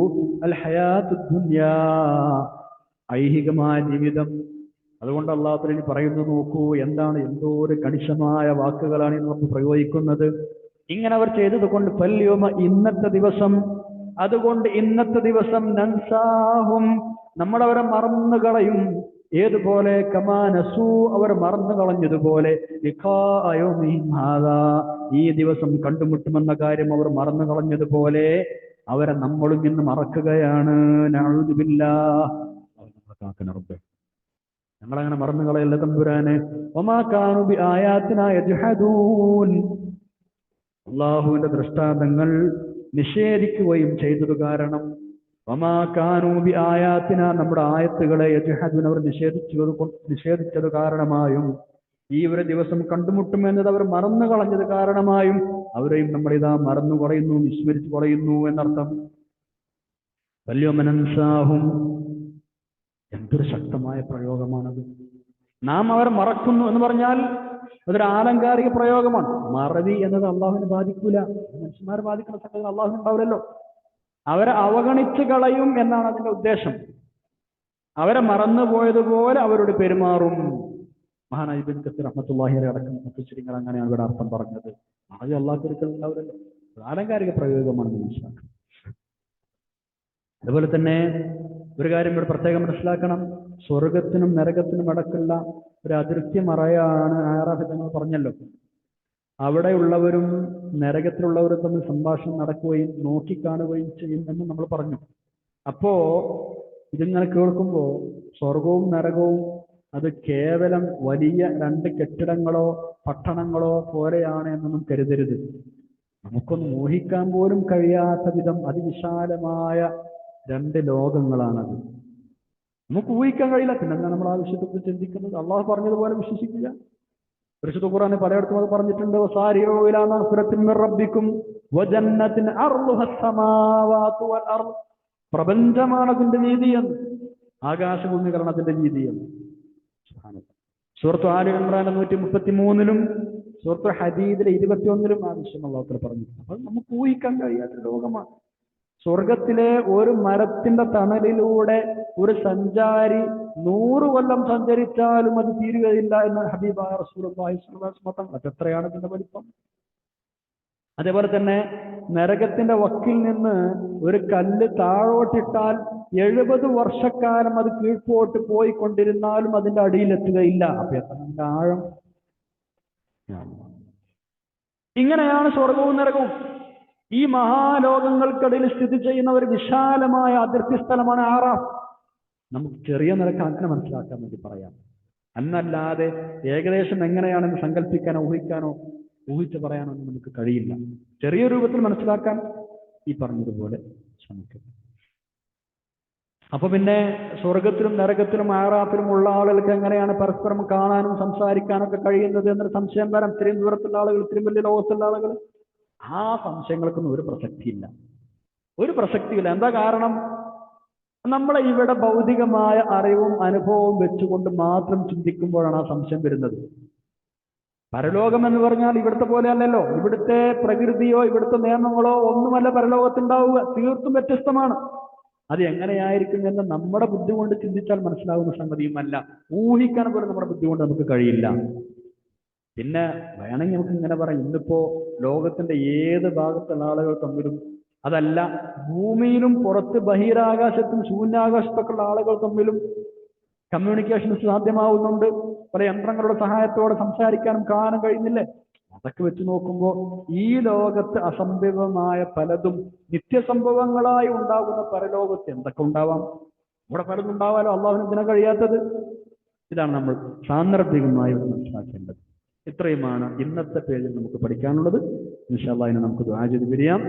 അൽ ഹയാത്തുദ് ദുനിയാ, ഐഹികമായ ജീവിതം. അതുകൊണ്ട് അല്ലാഹു തആല പറയുന്നു, നോക്കൂ എന്താണ്, എന്തോ ഒരു കണിശമായ വാക്കുകളാണ് ഇന്ന് പ്രയോഗിക്കുന്നത്. ഇങ്ങനെ അവർ ചെയ്തത് കൊണ്ട് ഫല്യൗമ, ഇന്നത്തെ ദിവസം, അതുകൊണ്ട് ഇന്നത്തെ ദിവസം നൻസാഹും, നമ്മളവരെ മറന്നു കളയും. ഏതുപോലെ? കമാ നസൂ, അവർ മറന്നു കളഞ്ഞതുപോലെ, ലിഖാഅ യൗമിഹിം ഹാദാ, ഈ ദിവസം കണ്ടുമുട്ടുമെന്ന കാര്യം അവർ മറന്നു കളഞ്ഞതുപോലെ അവരെ നമ്മളും ഇന്ന് മറക്കുകയാണ്. നഊദു ബില്ലാഹ്. ഞങ്ങളങ്ങനെ മറന്നു കളയല്ല തമ്പുരാനെ. വമാ കാനൂ ബിആയാതിനാ യജ്ഹദൂൻ, അല്ലാഹുവിന്റെ ദൃഷ്ടാന്തങ്ങൾ നിഷേധിക്കുകയും ചെയ്തത് കാരണം വമാ കാനൂ ബിആയാതിനാ, നമ്മുടെ ആയത്തുകളെ യജ്ഹദൂന, അവർ നിഷേധിച്ചത് കാരണമായും, ഈ ഒരു ദിവസം കണ്ടുമുട്ടുമെന്നത് അവർ മറന്നു കളഞ്ഞത് കാരണമായും അവരെയും നമ്മളിതാ മറന്നു കളയുന്നു, വിസ്മരിച്ചു കളയുന്നു എന്നർത്ഥം. വല്യമനൻസാഹും, എന്തൊരു ശക്തമായ പ്രയോഗമാണത്. നാം അവർ മറക്കുന്നു എന്ന് പറഞ്ഞാൽ അതൊരു ആലങ്കാരിക പ്രയോഗമാണ്. മറവി എന്നത് അള്ളാഹുവിനെ ബാധിക്കൂല, മനുഷ്യന്മാരെ ബാധിക്കുന്ന സംഗതി അള്ളാഹുവിന് ഉണ്ടാവില്ലല്ലോ. അവരെ അവഗണിച്ച് കളയും എന്നാണ് അതിന്റെ ഉദ്ദേശം. അവരെ മറന്നുപോയതുപോലെ അവരോട് പെരുമാറും. മഹാനായ ഇബ്നു കസീർ റഹ്മത്തുള്ളാഹി അലൈഹി അടക്കം മുഫസ്സിരിങ്ങൾ അങ്ങനെയാണ് ഇവിടെ അർത്ഥം പറഞ്ഞത്. മറവി അള്ളാഹ്ക്ക് ഒരിക്കലും ഉണ്ടാവില്ലല്ലോ, ആലങ്കാരിക പ്രയോഗമാണെന്ന് മനസ്സിലാക്കണം. അതുപോലെ തന്നെ ഒരു കാര്യം ഇവിടെ പ്രത്യേകം മനസ്സിലാക്കണം. സ്വർഗത്തിനും നരകത്തിനും അടക്കുള്ള ഒരു അതിർത്തി മറയാണ് ആറാഫ് എന്ന് പറഞ്ഞല്ലോ. അവിടെയുള്ളവരും നരകത്തിലുള്ളവരും തമ്മിൽ സംഭാഷണം നടക്കുകയും നോക്കിക്കാണുകയും ചെയ്യും എന്ന് നമ്മൾ പറഞ്ഞു. അപ്പോ ഇതിങ്ങനെ കേൾക്കുമ്പോൾ സ്വർഗവും നരകവും അത് കേവലം വലിയ രണ്ട് കെട്ടിടങ്ങളോ പട്ടണങ്ങളോ പോലെയാണ് എന്നൊന്നും കരുതരുത്. നമുക്കൊന്ന് ഊഹിക്കാൻ പോലും കഴിയാത്ത വിധം അതിവിശാലമായ രണ്ട് ലോകങ്ങളാണത്. നമുക്ക് ഊഹിക്കാൻ കഴിയില്ല. പിന്നെന്താ നമ്മൾ ആ വിഷയത്തെ ചിന്തിക്കുന്നത്? അള്ളാഹു പറഞ്ഞതുപോലെ വിശ്വസിക്കുക. പരിശുദ്ധ ഖുർആനിൽ പലയിടത്തും അത് പറഞ്ഞിട്ടുണ്ട്. വസാരിഊ ഇലാ മഗ്ഫിറത്തിൻ മിർ റബ്ബിക്കും വജന്നത്തിൻ അർളുഹാ അസ്സമാവാതു വൽ അർള്. പ്രപഞ്ചമാണ് അതിന്റെ വീതിയെന്ന്, ആകാശഭൂമികളാണ് അതിന്റെ വീതിയെന്ന്. സൂറത്ത് ആലി ഇമ്രാൻ 133-ലും സൂറത്ത് ഹദീദിലെ 21-ലും ആ വിഷയം അള്ളാഹു പറഞ്ഞു. അപ്പോൾ നമുക്ക് ഊഹിക്കാൻ കഴിയാത്ത ലോകമാണ്. സ്വർഗത്തിലെ ഒരു മരത്തിന്റെ തണലിലൂടെ ഒരു സഞ്ചാരി 100 കൊല്ലം സഞ്ചരിച്ചാലും അത് തീരുകയില്ല എന്ന് ഹബീബായ റസൂലുള്ളാഹി സ്വല്ലല്ലാഹു അലൈഹി വസല്ലം. അതെത്രയാണ് ഇതിന്റെ വലിപ്പം! അതേപോലെ തന്നെ നരകത്തിന്റെ വക്കിൽ നിന്ന് ഒരു കല്ല് താഴോട്ടിട്ടാൽ 70 വർഷക്കാലം അത് കീഴ്പോട്ട് പോയിക്കൊണ്ടിരുന്നാലും അതിന്റെ അടിയിലെത്തുകയില്ല. അപ്പൊ എത്ര ആഴം! ഇങ്ങനെയാണ് സ്വർഗവും നരകവും. ഈ മഹാലോകങ്ങൾക്കിടയിൽ സ്ഥിതി ചെയ്യുന്ന ഒരു വിശാലമായ അതിർത്തി സ്ഥലമാണ് ആറാഫ്. നമുക്ക് ചെറിയ നിരക്ക് അങ്ങനെ മനസ്സിലാക്കാൻ വേണ്ടി പറയാം. അന്നല്ലാതെ ഏകദേശം എങ്ങനെയാണെന്ന് സങ്കല്പിക്കാനോ ഊഹിച്ച് പറയാനോ ഒന്നും നമുക്ക് കഴിയില്ല. ചെറിയ രൂപത്തിൽ മനസ്സിലാക്കാൻ ഈ പറഞ്ഞതുപോലെ ശ്രമിക്കും. അപ്പൊ പിന്നെ സ്വർഗത്തിലും നരകത്തിലും ആറാഫിലും ഉള്ള ആളുകൾക്ക് എങ്ങനെയാണ് പരസ്പരം കാണാനും സംസാരിക്കാനൊക്കെ കഴിയുന്നത് എന്നൊരു സംശയം വരാം. ഇത്രയും ദൂരത്തുള്ള ആളുകൾ, ഇത്രയും വലിയ ലോകത്തുള്ള ആളുകൾ. ആ സംശയങ്ങൾക്കൊന്നും ഒരു പ്രസക്തിയില്ല. എന്താ കാരണം? നമ്മളെ ഇവിടെ ഭൗതികമായ അറിവും അനുഭവവും വെച്ചുകൊണ്ട് മാത്രം ചിന്തിക്കുമ്പോഴാണ് ആ സംശയം വരുന്നത്. പരലോകം എന്ന് പറഞ്ഞാൽ ഇവിടുത്തെ പോലെ അല്ലല്ലോ. ഇവിടുത്തെ പ്രകൃതിയോ ഇവിടുത്തെ നിയമങ്ങളോ ഒന്നുമല്ല പരലോകത്തുണ്ടാവുക. തീർത്തും വ്യത്യസ്തമാണ്. അത് എങ്ങനെയായിരിക്കും എന്ന് നമ്മുടെ ബുദ്ധി കൊണ്ട് ചിന്തിച്ചാൽ മനസ്സിലാവുന്ന സംഗതിയുമല്ല. ഊഹിക്കാൻ പോലും നമ്മുടെ ബുദ്ധി കൊണ്ട് നമുക്ക് കഴിയില്ല. പിന്നെ വേണമെങ്കിൽ നമുക്ക് ഇങ്ങനെ പറയാം, ഇന്നിപ്പോ ലോകത്തിന്റെ ഏത് ഭാഗത്തുള്ള ആളുകൾ തമ്മിലും, അതല്ല ഭൂമിയിലും പുറത്ത് ബഹിരാകാശത്തും ശൂന്യാകാശത്തൊക്കെ ഉള്ള ആളുകൾ തമ്മിലും കമ്മ്യൂണിക്കേഷൻ സാധ്യമാവുന്നുണ്ട്. പല യന്ത്രങ്ങളുടെ സഹായത്തോടെ സംസാരിക്കാനും കാണാനും കഴിയുന്നില്ലേ? അതൊക്കെ വെച്ച് നോക്കുമ്പോൾ ഈ ലോകത്ത് അസംഭവമായ പലതും നിത്യസംഭവങ്ങളായി ഉണ്ടാകുന്ന പരലോകത്ത് എന്തൊക്കെ ഉണ്ടാവാം? ഇവിടെ പലതും ഉണ്ടാവാലോ. അള്ളാഹുവിന് ഇതിനെ കഴിയാത്തത്. ഇതാണ് നമ്മൾ സാന്ദർഭികമായി മനസ്സിലാക്കേണ്ടത്. ഇത്രയുമാണ് ഇന്നത്തെ പേജിൽ നമുക്ക് പഠിക്കാനുള്ളത്. ഇൻഷാ അല്ലാഹ് ഇനി നമുക്ക് ദുആ ചെയ്ത് പിരിയാം.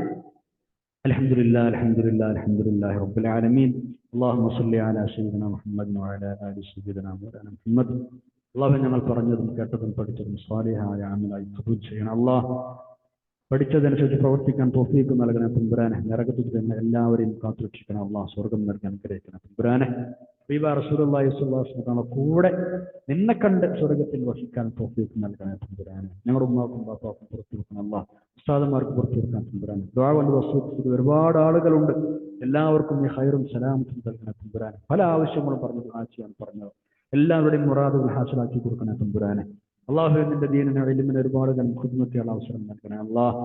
അൽഹംദുലില്ലാഹി റബ്ബിൽ ആലമീൻ. അല്ലാഹുമ്മ സ്വല്ലി അലാ സയ്യിദിനാ മുഹമ്മദ് വഅലാ ആലി സയ്യിദിനാ മുഹമ്മദ്. അല്ലാഹു ഞങ്ങൾ പറഞ്ഞതും കേട്ടതും പഠിച്ചതും സ്വാലിഹായ അമലായി ഖബൂൽ ചെയ്യണം. അല്ലാഹ് പഠിച്ചതനുസരിച്ച് പ്രവർത്തിക്കാൻ തൗഫീഖ് നൽകണേ തമ്പുരാനെ. നരകത്തിൽ നിന്ന് എല്ലാവരെയും കാത്തുരക്ഷിക്കണം അല്ലാഹ്. സ്വർഗം നൽകാൻ അനുഗ്രഹിക്കണം തമ്പുരാനെ. റസൂലുള്ളാഹി സ്വല്ലല്ലാഹു അലൈഹി വസല്ലം കൂടെ നിന്നെ കണ്ട് സ്വർഗത്തിൽ വസിക്കാൻ തൗഫീഖ് നൽകണേ തമ്പുരാനെ. ഞങ്ങളുടെ ഉമ്മാക്കും ബാപ്പാക്കും പുറത്തു വെക്കണം അല്ലാഹ്. ഉസ്താദന്മാർക്ക് പുറത്തു വെക്കാൻ തമ്പുരാനെ. ദുആ കൊണ്ട് വസൂത്ത് ഒരുപാട് ആളുകളുണ്ട്. എല്ലാവർക്കും ഈ ഖൈറും സലാമത്തും നൽകണേ തമ്പുരാനെ. പല ആവശ്യങ്ങളും പറഞ്ഞു ദുആ ചെയ്യാൻ പറഞ്ഞത് എല്ലാവരുടെയും മുറാദുകൾ ഹാസിലാക്കി കൊടുക്കണേ തമ്പുരാനെ. അള്ളാഹുവിന്റെ ദീനിനെ ഇൽമിനെ ഒരുപാട് ഖിദ്മത്തുള്ള അവസരം നൽകണേ അല്ലാഹ്.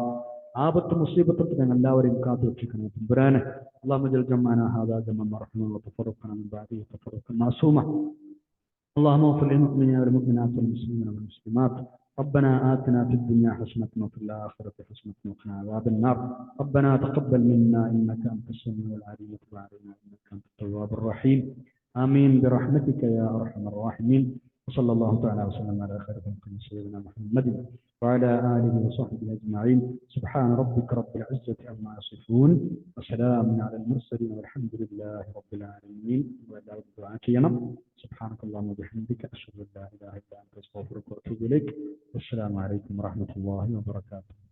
ആപത്ത് മുസീബത്തും ഞങ്ങൾ എല്ലാവരെയും കാത്തു രക്ഷിക്കണേ തമ്പുരാനെ. اللهم اجعل جمعنا هذا جمعا مرحوما وتفرقنا من بعده تفرقا معصوما. اللهم اغفر للمؤمنين والمؤمنات والمسلمين والمسلمات. ربنا آتنا في الدنيا حسنة وفي الآخرة حسنة وقنا عذاب النار. ربنا تقبل منا إنك أنت السميع العليم وتب علينا إنك أنت التواب الرحيم. آمين برحمتك يا أرحم الراحمين. وصلى الله تعالى وسلم على خير خلق سيدنا محمد وعلى آله وصحبه أجمعين. سبحان ربك رب العزة عما يصفون وسلام على المرسلين والحمد لله رب العالمين. سبحانك اللهم وبحمدك أشهد أن لا إله إلا أنت أستغفرك وأتوب إليك. والسلام عليكم ورحمة الله وبركاته.